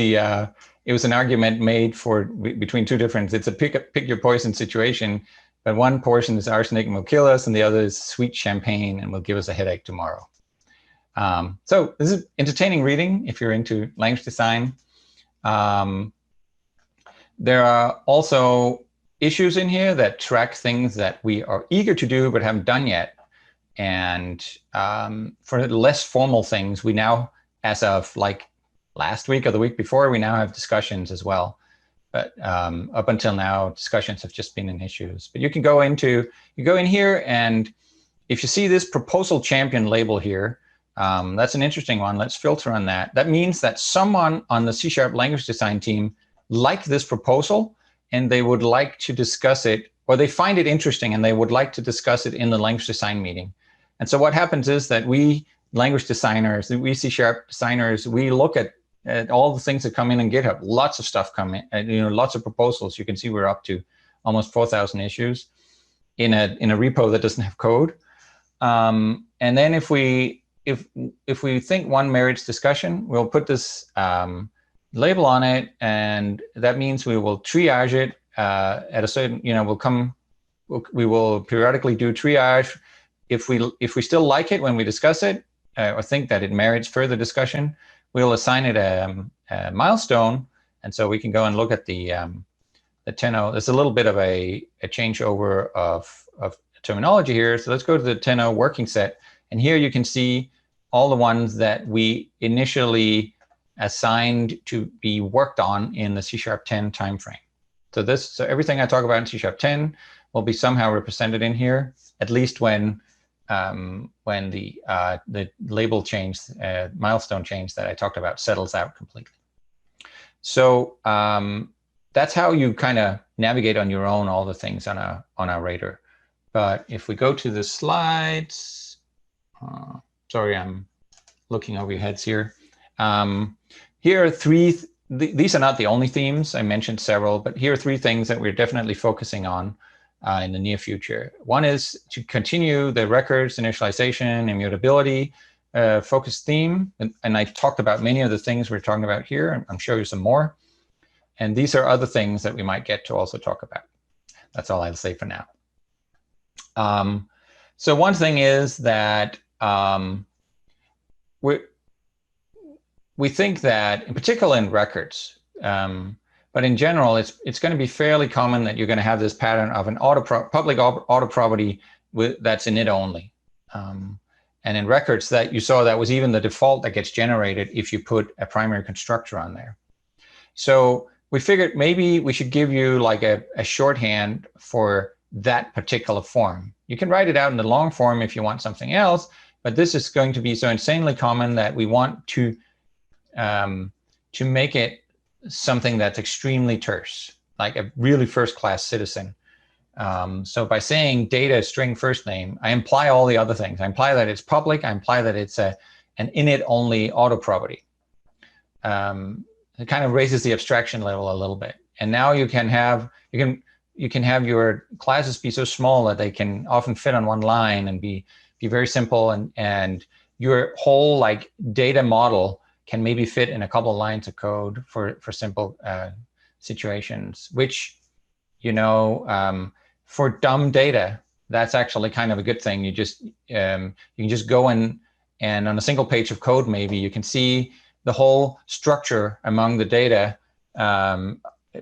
Speaker 5: an argument made between two different. It's a pick your poison situation, but one portion is arsenic and will kill us, and the other is sweet champagne and will give us a headache tomorrow. So this is entertaining reading if you're into language design. There are also issues in here that track things that we are eager to do but haven't done yet. And for less formal things, we now, as of like last week or the week before, we now have discussions as well. But up until now, discussions have just been in issues. But you go in here, and if you see this proposal champion label here, that's an interesting one. Let's filter on that. That means that someone on the C# language design team liked this proposal and they would like to discuss it, or they find it interesting and they would like to discuss it in the language design meeting. And so what happens is that we language designers, we C# designers, we look at all the things that come in GitHub. Lots of stuff come in, lots of proposals. You can see we're up to almost 4,000 issues in a repo that doesn't have code. And then if we think one merits discussion, we'll put this label on it, and that means we will triage it at a certain, we will periodically do triage. If we still like it when we discuss it, or think that it merits further discussion, we'll assign it a milestone, and so we can go and look at the 10.0. There's a little bit of a changeover of terminology here. So let's go to the 10.0 working set, and here you can see all the ones that we initially assigned to be worked on in the C# 10 timeframe. So everything I talk about in C# 10 will be somehow represented in here, at least when the label change, milestone change that I talked about settles out completely. So that's how you kind of navigate on your own all the things on our radar. But if we go to the slides, sorry, I'm looking over your heads here. Here are three. These are not the only themes. I mentioned several, but here are three things that we're definitely focusing on in the near future. One is to continue the records, initialization, immutability focused theme. And I talked about many of the things we're talking about here. I'm sure you some more. And these are other things that we might get to also talk about. That's all I'll say for now. So one thing is that we think that, in particular in records, but in general, it's going to be fairly common that you're going to have this pattern of an public auto property that's init only. And in records that you saw, that was even the default that gets generated if you put a primary constructor on there. So we figured maybe we should give you like a shorthand for that particular form. You can write it out in the long form if you want something else, but this is going to be so insanely common that we want to make it something that's extremely terse, like a really first-class citizen. So by saying data string first name, I imply all the other things. I imply that it's public. I imply that it's an init-only auto property. It kind of raises the abstraction level a little bit. And now you can have your classes be so small that they can often fit on one line and be very simple, and your whole like data model can maybe fit in a couple of lines of code for simple situations, which, for dumb data, that's actually kind of a good thing. You can just go in, and on a single page of code, maybe you can see the whole structure among the data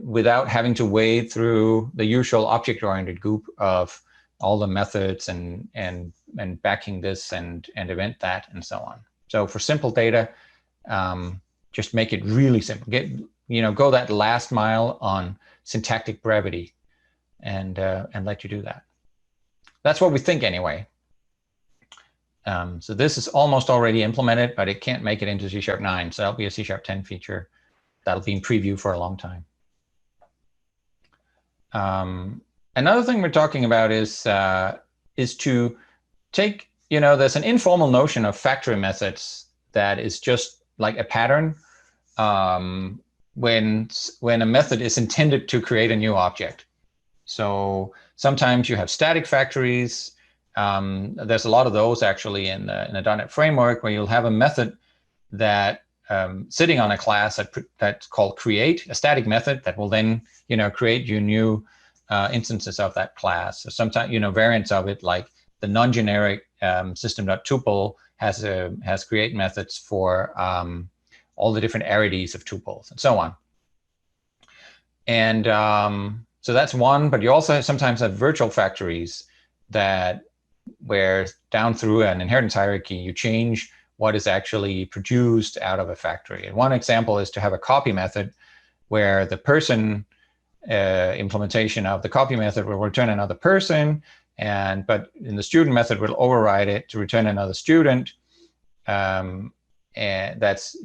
Speaker 5: without having to wade through the usual object-oriented goop of all the methods and backing this and event that and so on. So for simple data, just make it really simple. Go that last mile on syntactic brevity, and let you do that. That's what we think anyway. So this is almost already implemented, but it can't make it into C#9. So that'll be a C#10 feature that'll be in preview for a long time. Another thing we're talking about is to take, there's an informal notion of factory methods that is just like a pattern when a method is intended to create a new object. So sometimes you have static factories. There's a lot of those actually in the .NET framework, where you'll have a method that sitting on a class that's called create, a static method that will then create you new instances of that class. So sometimes variants of it, like the non-generic system.tuple has create methods for all the different arities of tuples and so on. And so that's one, but you also sometimes have virtual factories where down through an inheritance hierarchy, you change what is actually produced out of a factory. And one example is to have a copy method where the person implementation of the copy method will return another person, but in the student method will override it to return another student. And that's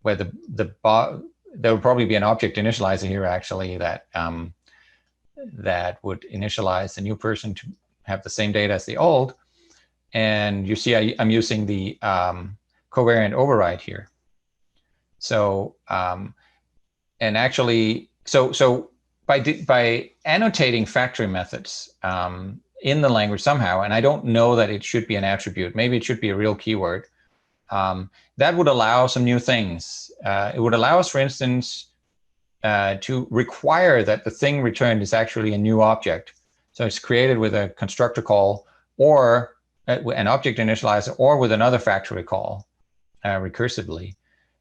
Speaker 5: where there would probably be an object initializer here actually that would initialize the new person to have the same data as the old. And you see I'm using the covariant override here. So and actually so by annotating factory methods in the language somehow, and I don't know that it should be an attribute, maybe it should be a real keyword, that would allow some new things. It would allow us, for instance, to require that the thing returned is actually a new object. So it's created with a constructor call or an object initializer or with another factory call recursively.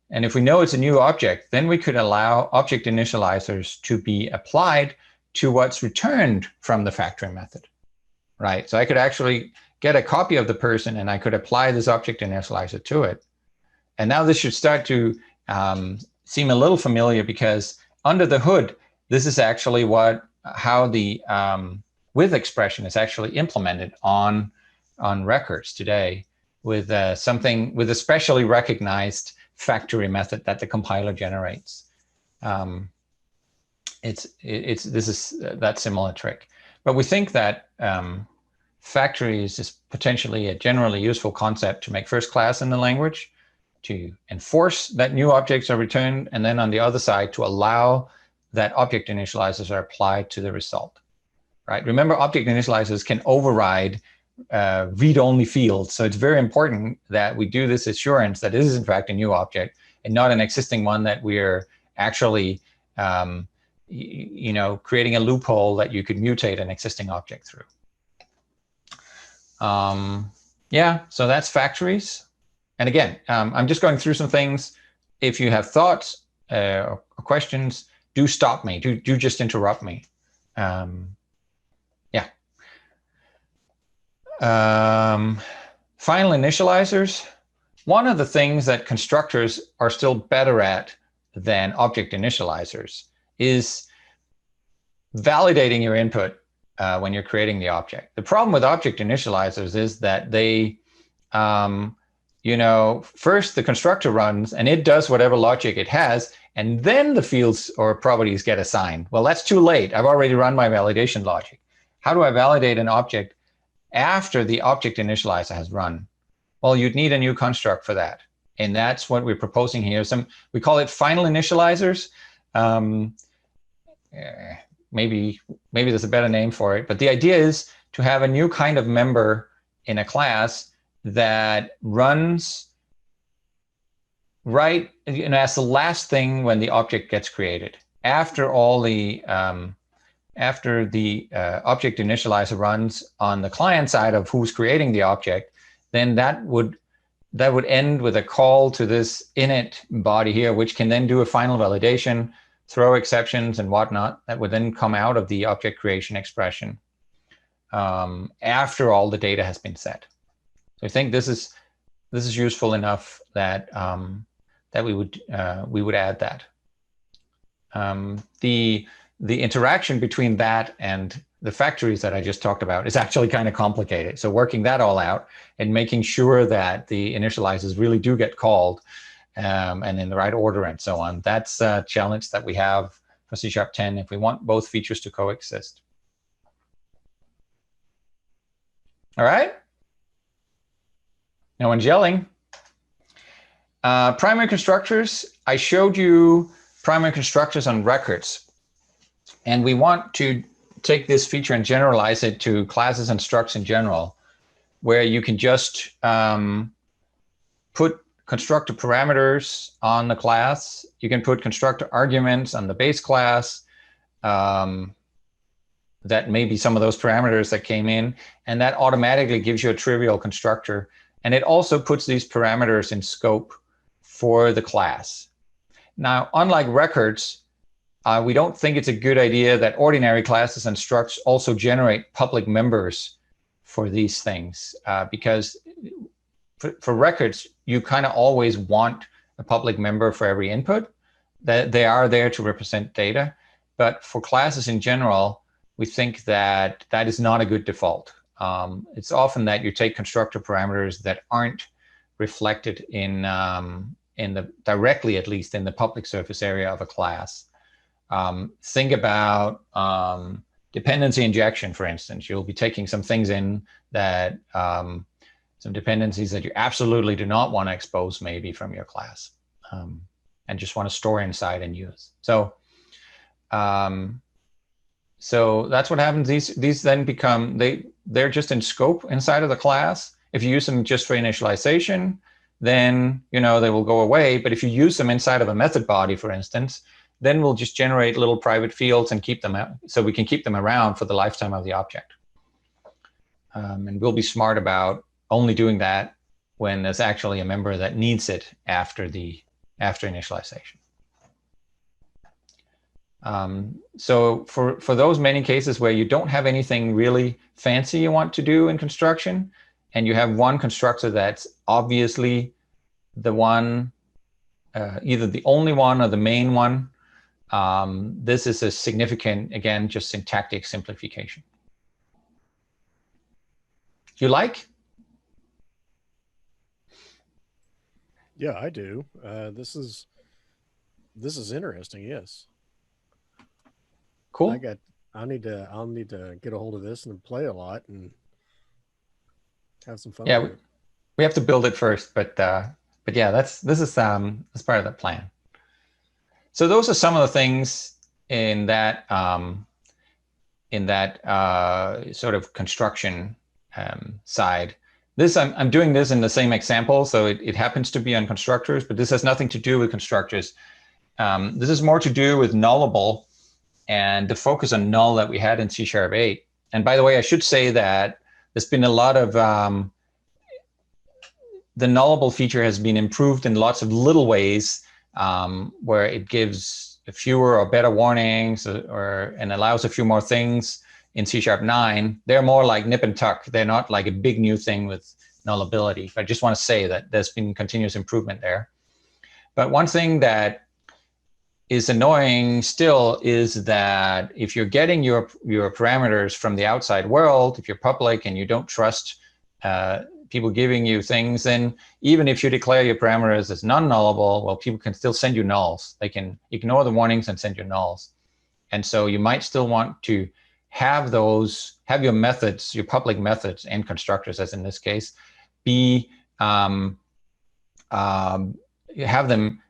Speaker 5: And if we know it's a new object, then we could allow object initializers to be applied to what's returned from the factory method, right? So I could actually get a copy of the person and I could apply this object initializer to it. And now this should start to seem a little familiar, because under the hood, this is actually how the with expression is actually implemented on records today with with a specially recognized factory method that the compiler generates. This is that similar trick, but we think that factories is potentially a generally useful concept to make first class in the language, to enforce that new objects are returned, and then on the other side to allow that object initializers are applied to the result. Right? Remember, object initializers can override read-only fields. So it's very important that we do this assurance that this is in fact a new object and not an existing one that we're actually creating a loophole that you could mutate an existing object through. Yeah, so that's factories. And again, I'm just going through some things. If you have thoughts or questions, do stop me. Do just interrupt me. Final initializers. One of the things that constructors are still better at than object initializers is validating your input when you're creating the object. The problem with object initializers is that they, first the constructor runs and it does whatever logic it has, and then the fields or properties get assigned. Well, that's too late. I've already run my validation logic. How do I validate an object after the object initializer has run? Well, you'd need a new construct for that. And that's what we're proposing here. We call it final initializers. Maybe there's a better name for it, but the idea is to have a new kind of member in a class that runs right, as the last thing when the object gets created. After all the object initializer runs on the client side of who's creating the object, then that would end with a call to this init body here, which can then do a final validation, throw exceptions and whatnot that would then come out of the object creation expression. after all the data has been set. So I think this is useful enough that that we would add that. The interaction between that and the factories that I just talked about is actually kind of complicated. So working that all out and making sure that the initializers really do get called and in the right order and so on, that's a challenge that we have for C# 10 if we want both features to coexist. All right? No one's yelling. Primary constructors, I showed you primary constructors on records. And we want to take this feature and generalize it to classes and structs in general, where you can just put constructor parameters on the class. You can put constructor arguments on the base class. That may be some of those parameters that came in, and that automatically gives you a trivial constructor. And it also puts these parameters in scope for the class. Now, unlike records, we don't think it's a good idea that ordinary classes and structs also generate public members for these things, because for records, you kind of always want a public member for every input. That they are there to represent data. But for classes in general, we think that that is not a good default. It's often that you take constructor parameters that aren't reflected in the directly, at least in the public surface area of a class. Think about dependency injection, for instance. You'll be taking some things in that, some dependencies that you absolutely do not want to expose maybe from your class, and just want to store inside and use. So, so that's what happens. These then become, they're just in scope inside of the class. If you use them just for initialization, then, you know, they will go away. But if you use them inside of a method body, for instance, then we'll just generate little private fields and keep them out, so we can keep them around for the lifetime of the object. And we'll be smart about only doing that when there's actually a member that needs it after initialization. So for those many cases where you don't have anything really fancy you want to do in construction, and you have one constructor that's obviously the one, either the only one or the main one, this is a significant, again, just syntactic simplification. You like?
Speaker 4: Yeah, I do. This is interesting. Yes.
Speaker 5: Cool.
Speaker 4: I'll need to get a hold of this and play a lot and have some fun.
Speaker 5: Yeah, we have to build it first, but yeah, that's part of the plan. So those are some of the things in that sort of construction side. This I'm doing this in the same example, so it happens to be on constructors, but this has nothing to do with constructors. This is more to do with nullable and the focus on null that we had in C# 8. And by the way, I should say that there's been a lot of the nullable feature has been improved in lots of little ways, where it gives fewer or better warnings and allows a few more things in C# 9. They're more like nip and tuck. They're not like a big new thing with nullability. I just want to say that there's been continuous improvement there. But one thing that is annoying still is that if you're getting your parameters from the outside world, if you're public and you don't trust people giving you things, then even if you declare your parameters as non-nullable, well, people can still send you nulls. They can ignore the warnings and send you nulls. And so you might still want to have your methods, your public methods and constructors, as in this case, be have them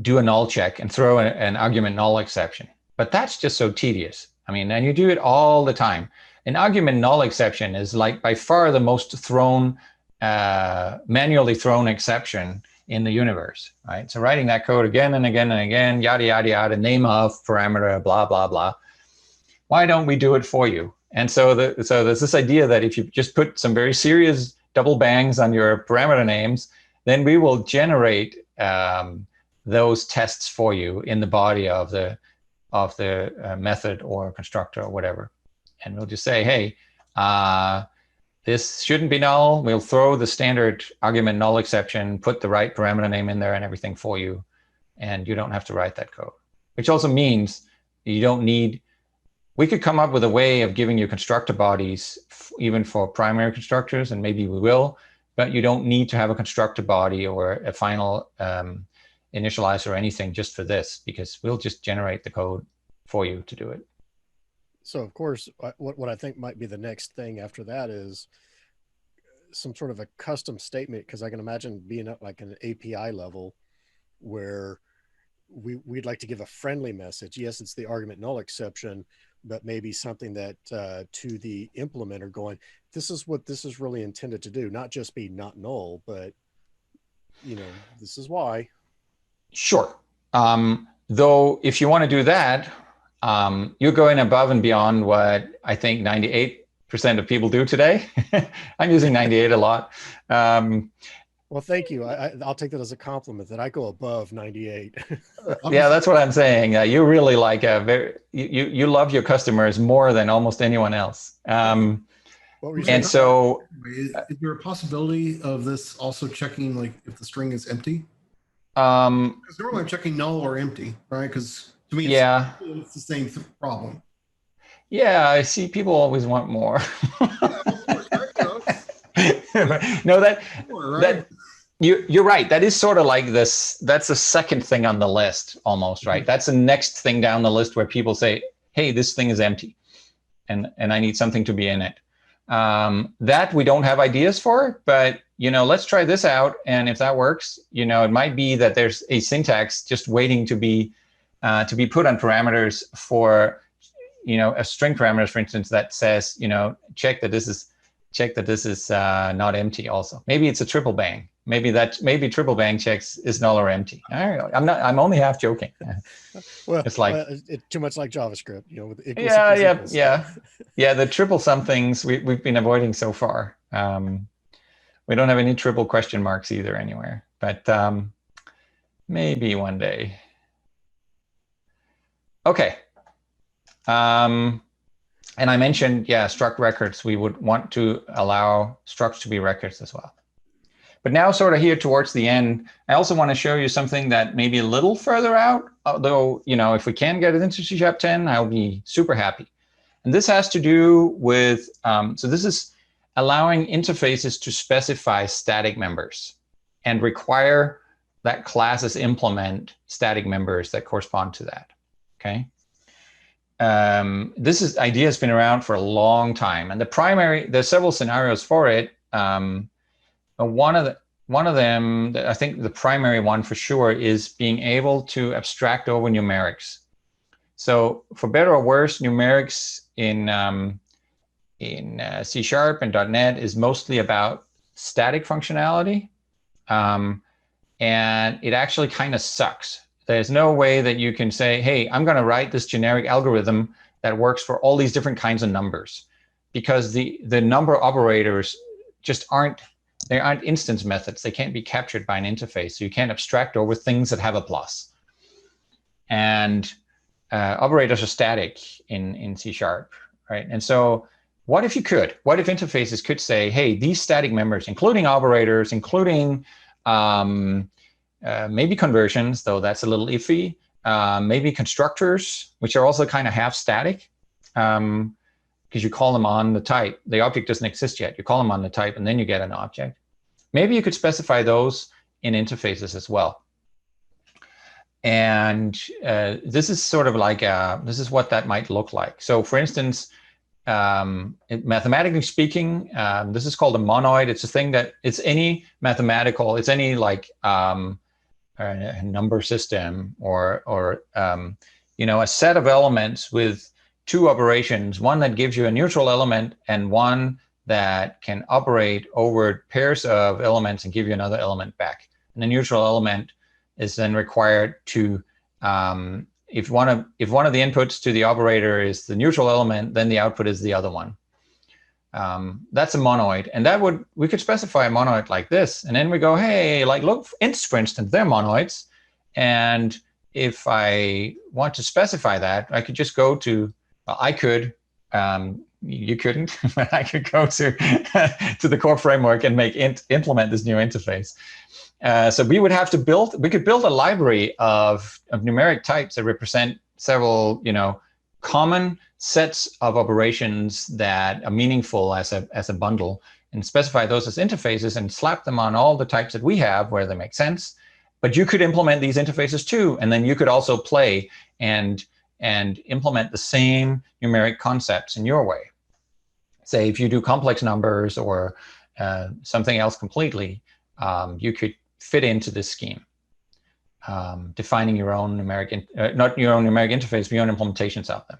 Speaker 5: do a null check and throw an argument null exception. But that's just so tedious. I mean, and you do it all the time. An argument null exception is like by far the most manually thrown exception in the universe, right? So writing that code again and again and again, yada, yada, yada, name of parameter, blah, blah, blah. Why don't we do it for you? And so there's this idea that if you just put some very serious double bangs on your parameter names, then we will generate those tests for you in the body of the method or constructor or whatever. And we'll just say, hey, This shouldn't be null. We'll throw the standard argument null exception, put the right parameter name in there and everything for you. And you don't have to write that code, which also means you don't need, we could come up with a way of giving you constructor bodies even for primary constructors, and maybe we will, but you don't need to have a constructor body or a final initializer or anything just for this, because we'll just generate the code for you to do it.
Speaker 4: So of course, what I think might be the next thing after that is some sort of a custom statement, because I can imagine being at like an API level where we'd like to give a friendly message. Yes, it's the argument null exception, but maybe something that to the implementer going, this is what this is really intended to do, not just be not null, but this is why.
Speaker 5: Sure. Though if you want to do that, you're going above and beyond what I think 98% of people do today. I'm using 98 a lot.
Speaker 4: Well, thank you. I'll take that as a compliment that I go above 98.
Speaker 5: Yeah, that's what I'm saying. You really like you love your customers more than almost anyone else. And so,
Speaker 1: is there a possibility of this also checking like if the string is empty? Because normally I'm checking null or empty, right? Because to me, it's the same problem.
Speaker 5: Yeah, I see people always want more. No, you're right. That is sort of like this. That's the second thing on the list, almost, right? That's the next thing down the list where people say, "Hey, this thing is empty, and I need something to be in it." That we don't have ideas for, but let's try this out, and if that works, it might be that there's a syntax just waiting to be put on parameters for, a string parameters, for instance, that says, check that this is not empty. Also, maybe it's a triple bang. Maybe triple bang checks is null or empty. I'm only half joking.
Speaker 4: Well,
Speaker 5: it's like
Speaker 4: it's too much like JavaScript, with equals,
Speaker 5: yeah. The triple somethings we've been avoiding so far. We don't have any triple question marks either anywhere, but maybe one day. Okay. And I mentioned, struct records. We would want to allow structs to be records as well. But now sort of here towards the end, I also want to show you something that may be a little further out, although, if we can get it into C# 10, I'll be super happy. And this has to do with, so this is allowing interfaces to specify static members and require that classes implement static members that correspond to that, okay? This idea has been around for a long time, and there's several scenarios for it. One of them, I think the primary one for sure, is being able to abstract over numerics. So for better or worse, numerics in C# and .NET is mostly about static functionality, and it actually kind of sucks. There's no way that you can say, hey, I'm going to write this generic algorithm that works for all these different kinds of numbers, because the number operators just aren't instance methods. They can't be captured by an interface. So you can't abstract over things that have a plus. And operators are static in C#, right? And so what if you could? What if interfaces could say, hey, these static members, including operators, including maybe conversions, though that's a little iffy, maybe constructors, which are also kind of half static, because you call them on the type. The object doesn't exist yet. You call them on the type, and then you get an object. Maybe you could specify those in interfaces as well. And this is sort of like, this is what that might look like. So for instance, mathematically speaking, this is called a monoid. It's a thing that it's any mathematical, it's any like a number system or a set of elements with two operations, one that gives you a neutral element and one that can operate over pairs of elements and give you another element back. And the neutral element is then required to, if one of the inputs to the operator is the neutral element, then the output is the other one. That's a monoid, and we could specify a monoid like this, and then we go, hey, like look, ints, for instance, they're monoids, and if I want to specify that, I could just go to, well, I could you couldn't, but I could go to to the core framework and implement this new interface. So we would have to we could build a library of numeric types that represent several, common sets of operations that are meaningful as a bundle, and specify those as interfaces and slap them on all the types that we have where they make sense. But you could implement these interfaces too, and then you could also play and implement the same numeric concepts in your way. Say if you do complex numbers or something else completely, you could fit into this scheme, defining your own numeric, not your own numeric interface, but your own implementations of them.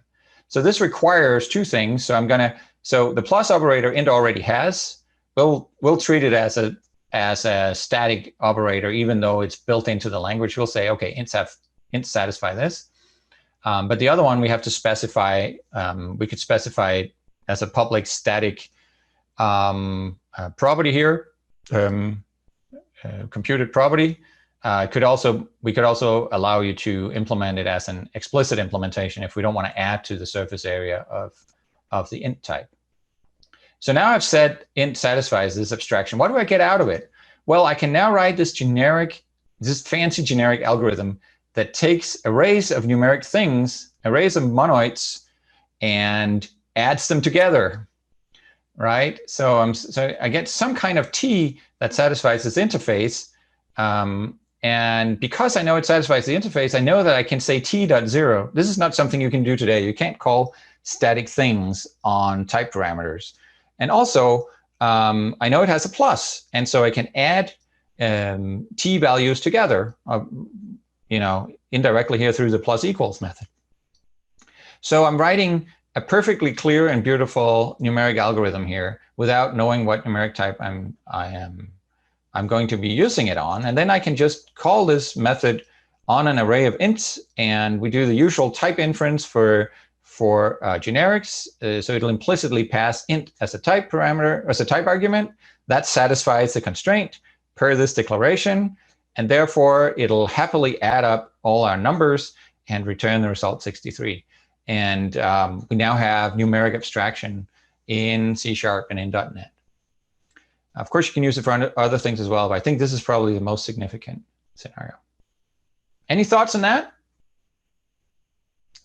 Speaker 5: So this requires two things. So the plus operator int already has. We'll treat it as a static operator, even though it's built into the language. We'll say, okay, int satisfy this. But the other one we have to specify. We could specify as a public static property here, computed property. We could also allow you to implement it as an explicit implementation if we don't want to add to the surface area of the int type. So now I've said int satisfies this abstraction. What do I get out of it? Well, I can now write this fancy generic algorithm that takes arrays of numeric things, arrays of monoids, and adds them together, right? So I get some kind of T that satisfies this interface. And because I know it satisfies the interface, I know that I can say T.0. This is not something you can do today. You can't call static things on type parameters. And also, I know it has a plus. And so I can add T values together, indirectly here through the plus equals method. So I'm writing a perfectly clear and beautiful numeric algorithm here without knowing what numeric type I'm going to be using it on. And then I can just call this method on an array of ints, and we do the usual type inference for generics. So it'll implicitly pass int as a type parameter, as a type argument. That satisfies the constraint per this declaration. And therefore, it'll happily add up all our numbers and return the result 63. And we now have numeric abstraction in C# and in .NET. Of course, you can use it for other things as well, but I think this is probably the most significant scenario. Any thoughts on that?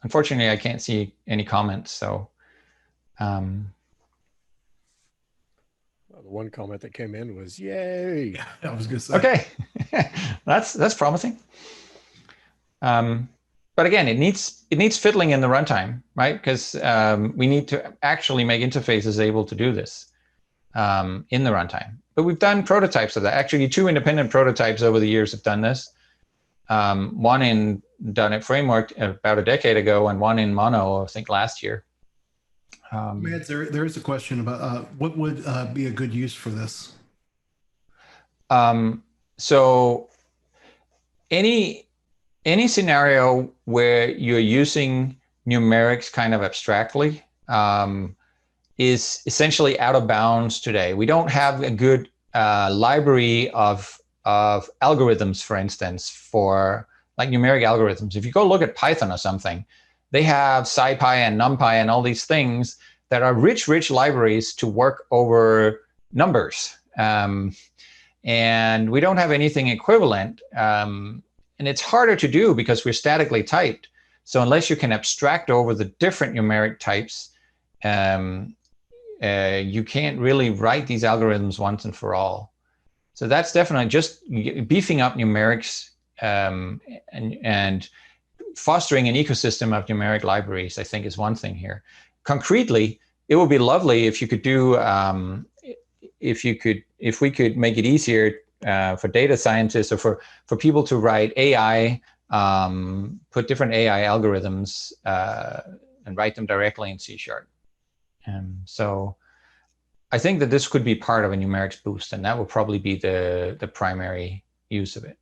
Speaker 5: Unfortunately, I can't see any comments, so.
Speaker 4: The one comment that came in was, yay.
Speaker 1: Yeah, I was gonna say.
Speaker 5: Okay, that's promising. But again, it needs fiddling in the runtime, right? Because we need to actually make interfaces able to do this in the runtime. But we've done prototypes of that. Actually, 2 independent prototypes over the years have done this. One in .NET Framework about a decade ago, and one in Mono, I think last year.
Speaker 1: Mads, there is a question about what would be a good use for this?
Speaker 5: So any scenario where you're using numerics kind of abstractly is essentially out of bounds today. We don't have a good library of algorithms, for instance, for like numeric algorithms. If you go look at Python or something, they have SciPy and NumPy and all these things that are rich libraries to work over numbers. And we don't have anything equivalent. And it's harder to do because we're statically typed. So unless you can abstract over the different numeric types, you can't really write these algorithms once and for all. So that's definitely just beefing up numerics and fostering an ecosystem of numeric libraries, I think, is one thing here. Concretely, it would be lovely if you could do, if we could make it easier for data scientists or for people to write AI, put different AI algorithms and write them directly in C#. So I think that this could be part of a numerics boost, and that will probably be the primary use of it.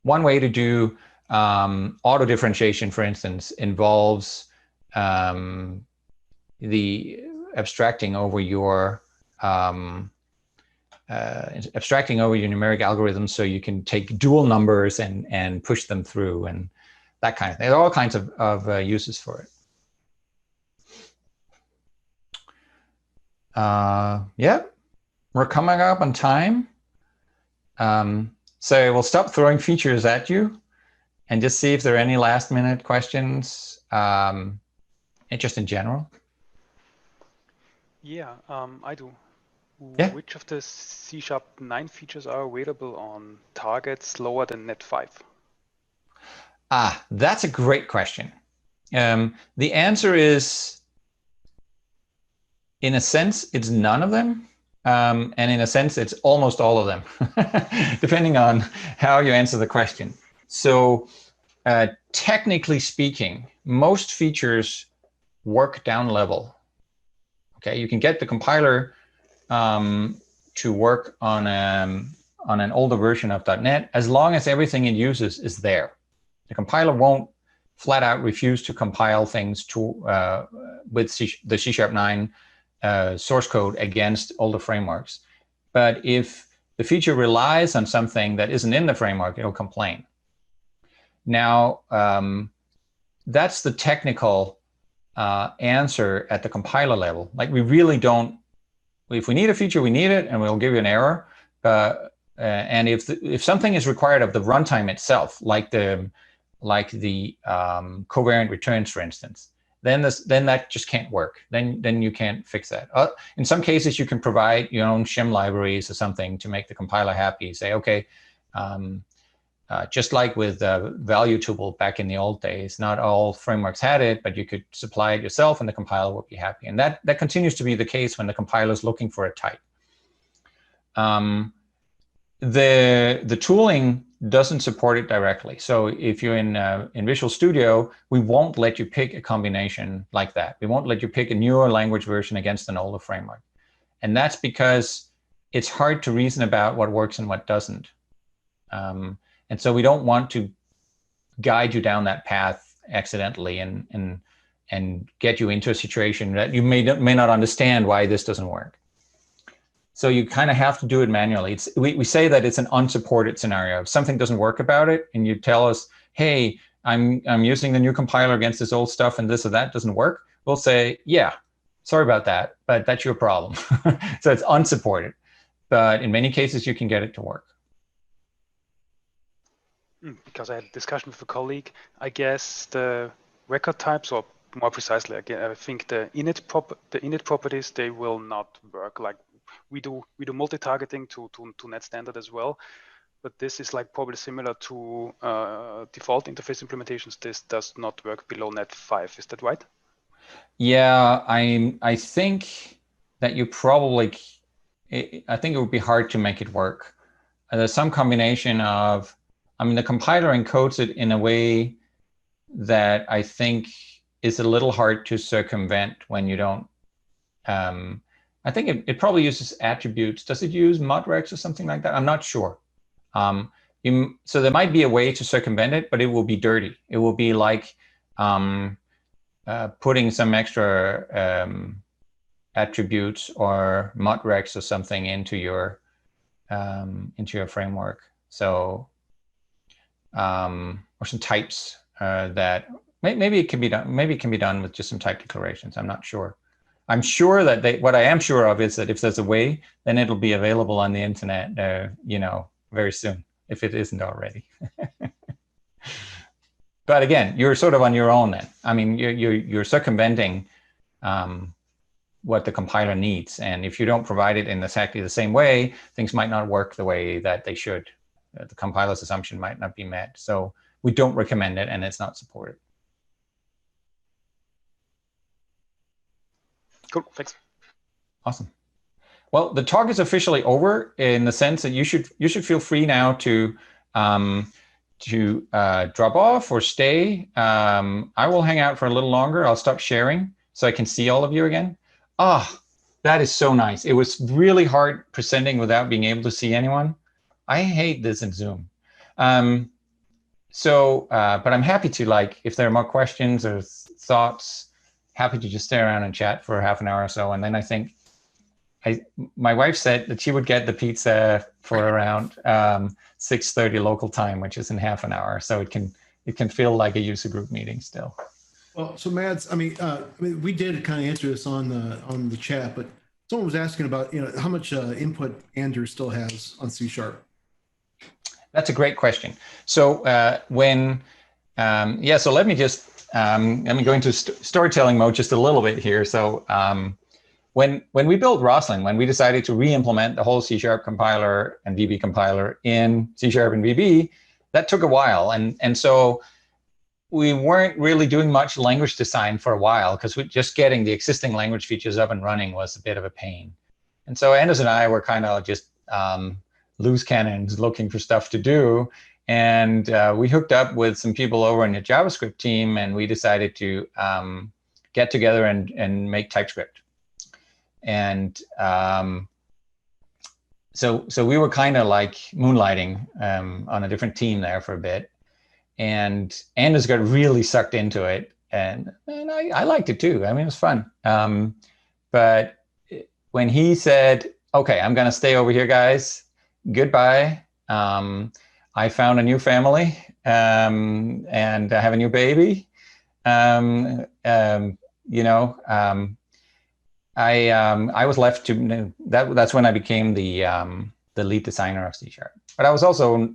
Speaker 5: One way to do auto differentiation, for instance, involves the abstracting over your numeric algorithms, so you can take dual numbers and push them through and that kind of thing. There are all kinds of uses for it. Yeah, we're coming up on time. So we'll stop throwing features at you and just see if there are any last minute questions, just in general.
Speaker 10: Yeah, I do.
Speaker 5: Yeah.
Speaker 10: Which of the C# 9 features are available on targets lower than net 5?
Speaker 5: That's a great question. The answer is, in a sense, it's none of them. And in a sense, it's almost all of them, depending on how you answer the question. So technically speaking, most features work down level. Okay, you can get the compiler to work on an older version of .NET as long as everything it uses is there. The compiler won't flat out refuse to compile things to with the C# 9 source code against older frameworks. But if the feature relies on something that isn't in the framework, it'll complain. Now, that's the technical answer at the compiler level. Like, we really don't, if we need a feature, we need it, and we'll give you an error. And if something is required of the runtime itself, like the covariant returns, for instance, then that just can't work. Then you can't fix that. In some cases, you can provide your own shim libraries or something to make the compiler happy. Say, okay, just like with value tuple back in the old days, not all frameworks had it, but you could supply it yourself and the compiler will be happy. And that continues to be the case when the compiler is looking for a type. The tooling doesn't support it directly. So if you're in Visual Studio, we won't let you pick a combination like that. We won't let you pick a newer language version against an older framework. And that's because it's hard to reason about what works and what doesn't. And so we don't want to guide you down that path accidentally and get you into a situation that you may not understand why this doesn't work. So you kind of have to do it manually. We say that it's an unsupported scenario. If something doesn't work about it and you tell us, hey, I'm using the new compiler against this old stuff and this or that doesn't work, we'll say, yeah, sorry about that, but that's your problem. So it's unsupported. But in many cases, you can get it to work.
Speaker 10: Because I had a discussion with a colleague, I guess the record types, or more precisely, I think the init properties, they will not work. Like we do multi-targeting to net standard as well, but this is like probably similar to default interface implementations. This does not work below net 5. Is that right?
Speaker 5: Yeah, I think that you probably, I think it would be hard to make it work. There's some combination of, I mean, the compiler encodes it in a way that I think is a little hard to circumvent when you don't. I think it probably uses attributes. Does it use modrex or something like that? I'm not sure. So there might be a way to circumvent it, but it will be dirty. It will be like putting some extra attributes or modrex or something into your framework. So. Or some types that maybe it can be done. Maybe it can be done with just some type declarations. I'm not sure. I'm sure that what I am sure of is that if there's a way, then it'll be available on the internet, very soon, if it isn't already. But again, you're sort of on your own then. I mean, you're circumventing what the compiler needs, and if you don't provide it in exactly the same way, things might not work the way that they should. The compiler's assumption might not be met. So we don't recommend it, and it's not supported.
Speaker 10: Cool, thanks.
Speaker 5: Awesome. Well, the talk is officially over in the sense that you should feel free now to drop off or stay. I will hang out for a little longer. I'll stop sharing so I can see all of you again. That is so nice. It was really hard presenting without being able to see anyone. I hate this in Zoom. But I'm happy to, like, if there are more questions or thoughts, happy to just stay around and chat for half an hour or so. And then I think my wife said that she would get the pizza for around 6:30 local time, which is in half an hour. So it can feel like a user group meeting still.
Speaker 1: Well, so Mads, I mean, we did kind of answer this on the chat, but Someone was asking about, how much input Anders still has on C#.
Speaker 5: That's a great question. So so let me just, let me go into storytelling mode just a little bit here. So when we built Roslyn, when we decided to re-implement the whole C# compiler and VB compiler in C# and VB, that took a while. And so we weren't really doing much language design for a while because just getting the existing language features up and running was a bit of a pain. And so Anders and I were kind of just loose cannons looking for stuff to do. And we hooked up with some people over in the JavaScript team, and we decided to get together and make TypeScript. And so we were kind of like moonlighting on a different team there for a bit. And Anders got really sucked into it. And I liked it too. I mean, it was fun. But when he said, okay, I'm going to stay over here, guys. Goodbye. I found a new family and I have a new baby. I was left to that's when I became the lead designer of C#. But I was also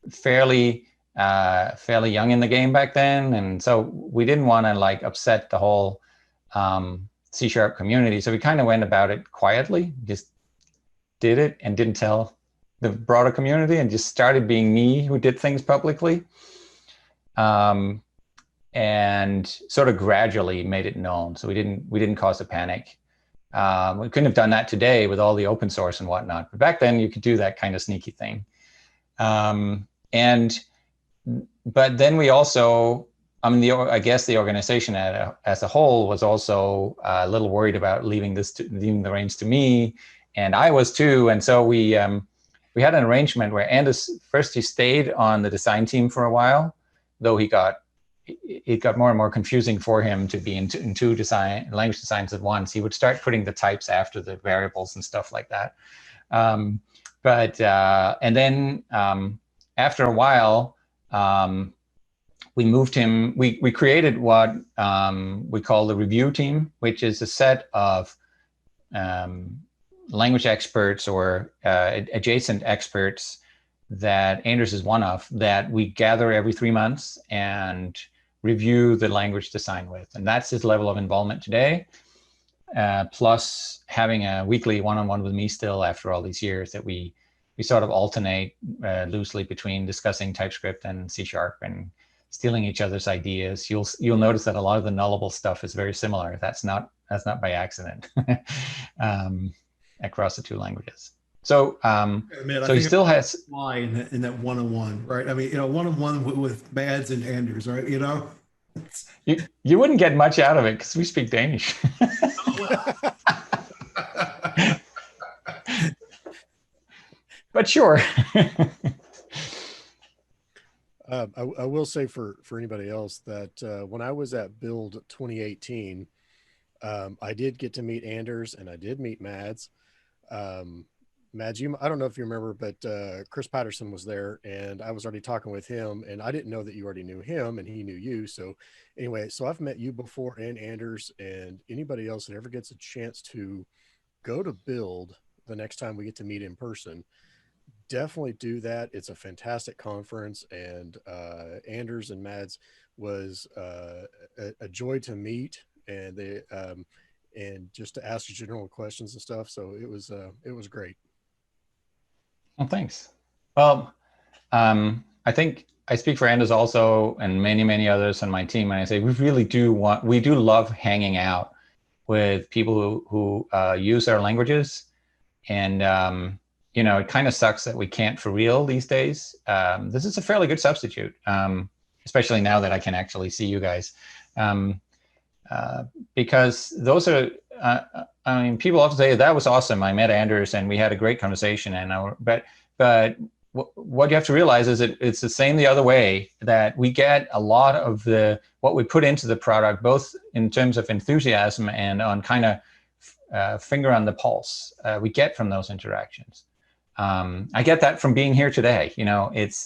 Speaker 5: fairly young in the game back then, and so we didn't want to like upset the whole C# community. So we kind of went about it quietly, just did it and didn't tell the broader community, and just started being me who did things publicly, and sort of gradually made it known. So we didn't cause a panic. We couldn't have done that today with all the open source and whatnot, but back then you could do that kind of sneaky thing. But then we also, I guess the organization as a whole was also a little worried about leaving the reins to me, and I was too. And so we had an arrangement where Anders first he stayed on the design team for a while, though it got more and more confusing for him to be in two language designs at once. He would start putting the types after the variables and stuff like that. And then after a while, we moved him. We created what we call the review team, which is a set of language experts or adjacent experts that Anders is one of, that we gather every 3 months and review the language design with. And that's his level of involvement today, plus having a weekly one-on-one with me still after all these years, that we sort of alternate loosely between discussing TypeScript and C# and stealing each other's ideas. You'll notice that a lot of the nullable stuff is very similar. That's not by accident across the two languages. So so he still has
Speaker 1: why in that one-on-one, right? I mean, one-on-one with Mads and Anders, right?
Speaker 5: You wouldn't get much out of it because we speak Danish. But sure.
Speaker 4: I will say for anybody else that when I was at Build 2018, I did get to meet Anders and I did meet Mads. Mads, I don't know if you remember, but Chris Patterson was there, and I was already talking with him, and I didn't know that you already knew him, and he knew you. So anyway, so I've met you before, and Anders, and anybody else that ever gets a chance to go to Build the next time we get to meet in person, definitely do that. It's a fantastic conference, and Anders and Mads was a joy to meet, and they and just to ask you general questions and stuff. So it was great.
Speaker 5: Well, thanks. Well, I think I speak for Anders also, and many others on my team when I say we do love hanging out with people who use our languages, and it kind of sucks that we can't for real these days. This is a fairly good substitute, especially now that I can actually see you guys, because those are. People often say that was awesome. I met Anders and we had a great conversation. But what you have to realize is that it's the same the other way, that we get a lot of what we put into the product, both in terms of enthusiasm and on kind of finger on the pulse, we get from those interactions. I get that from being here today. It's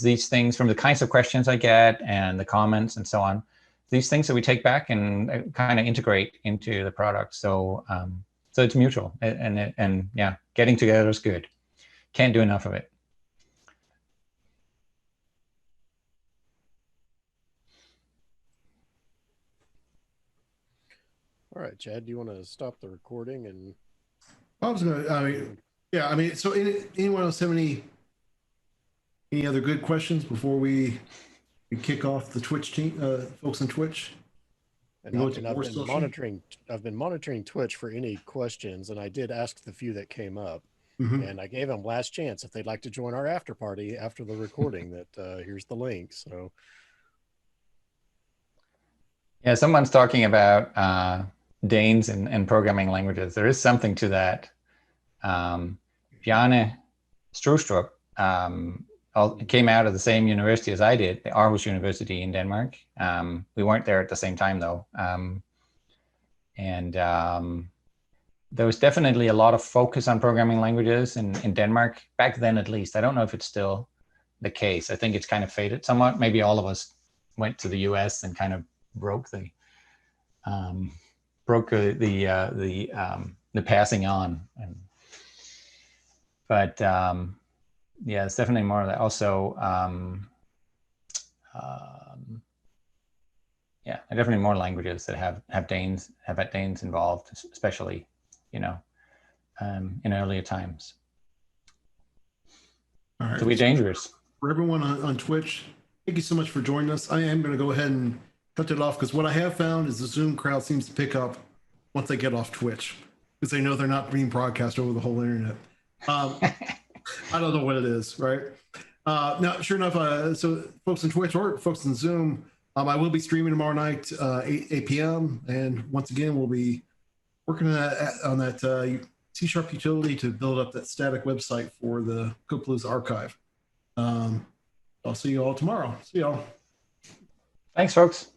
Speaker 5: these things from the kinds of questions I get and the comments and so on. these things that we take back and kind of integrate into the product. So so it's mutual, and yeah, getting together is good. Can't do enough of it.
Speaker 4: All right, Chad, do you want to stop the recording? And
Speaker 1: I was gonna, I mean, yeah, I mean, so anyone else have any other good questions before we kick off the Twitch team, folks on Twitch?
Speaker 4: I've been monitoring Twitch for any questions, and I did ask the few that came up, and I gave them last chance if they'd like to join our after party after the recording. That here's the link. So
Speaker 5: yeah, someone's talking about Danes and programming languages. There is something to that. Bjarne Strostrup came out of the same university as I did, the Aarhus University in Denmark. We weren't there at the same time though. And there was definitely a lot of focus on programming languages in Denmark, back then at least. I don't know if it's still the case. I think it's kind of faded somewhat. Maybe all of us went to the US and kind of broke the passing on. But yeah, it's definitely more of that. Also, yeah, definitely more languages that have had Danes involved, especially, you know, in earlier times.
Speaker 1: All right.
Speaker 5: So we're dangerous.
Speaker 1: For everyone on Twitch, thank you so much for joining us. I am going to go ahead and cut it off because what I have found is the Zoom crowd seems to pick up once they get off Twitch because they know they're not being broadcast over the whole internet. I don't know what it is, right? Now, sure enough, so folks on Twitch or folks on Zoom, I will be streaming tomorrow night, 8 p.m. And once again, we'll be working on that C# utility to build up that static website for the Codepalooza archive. I'll see you all tomorrow. See y'all.
Speaker 5: Thanks, folks.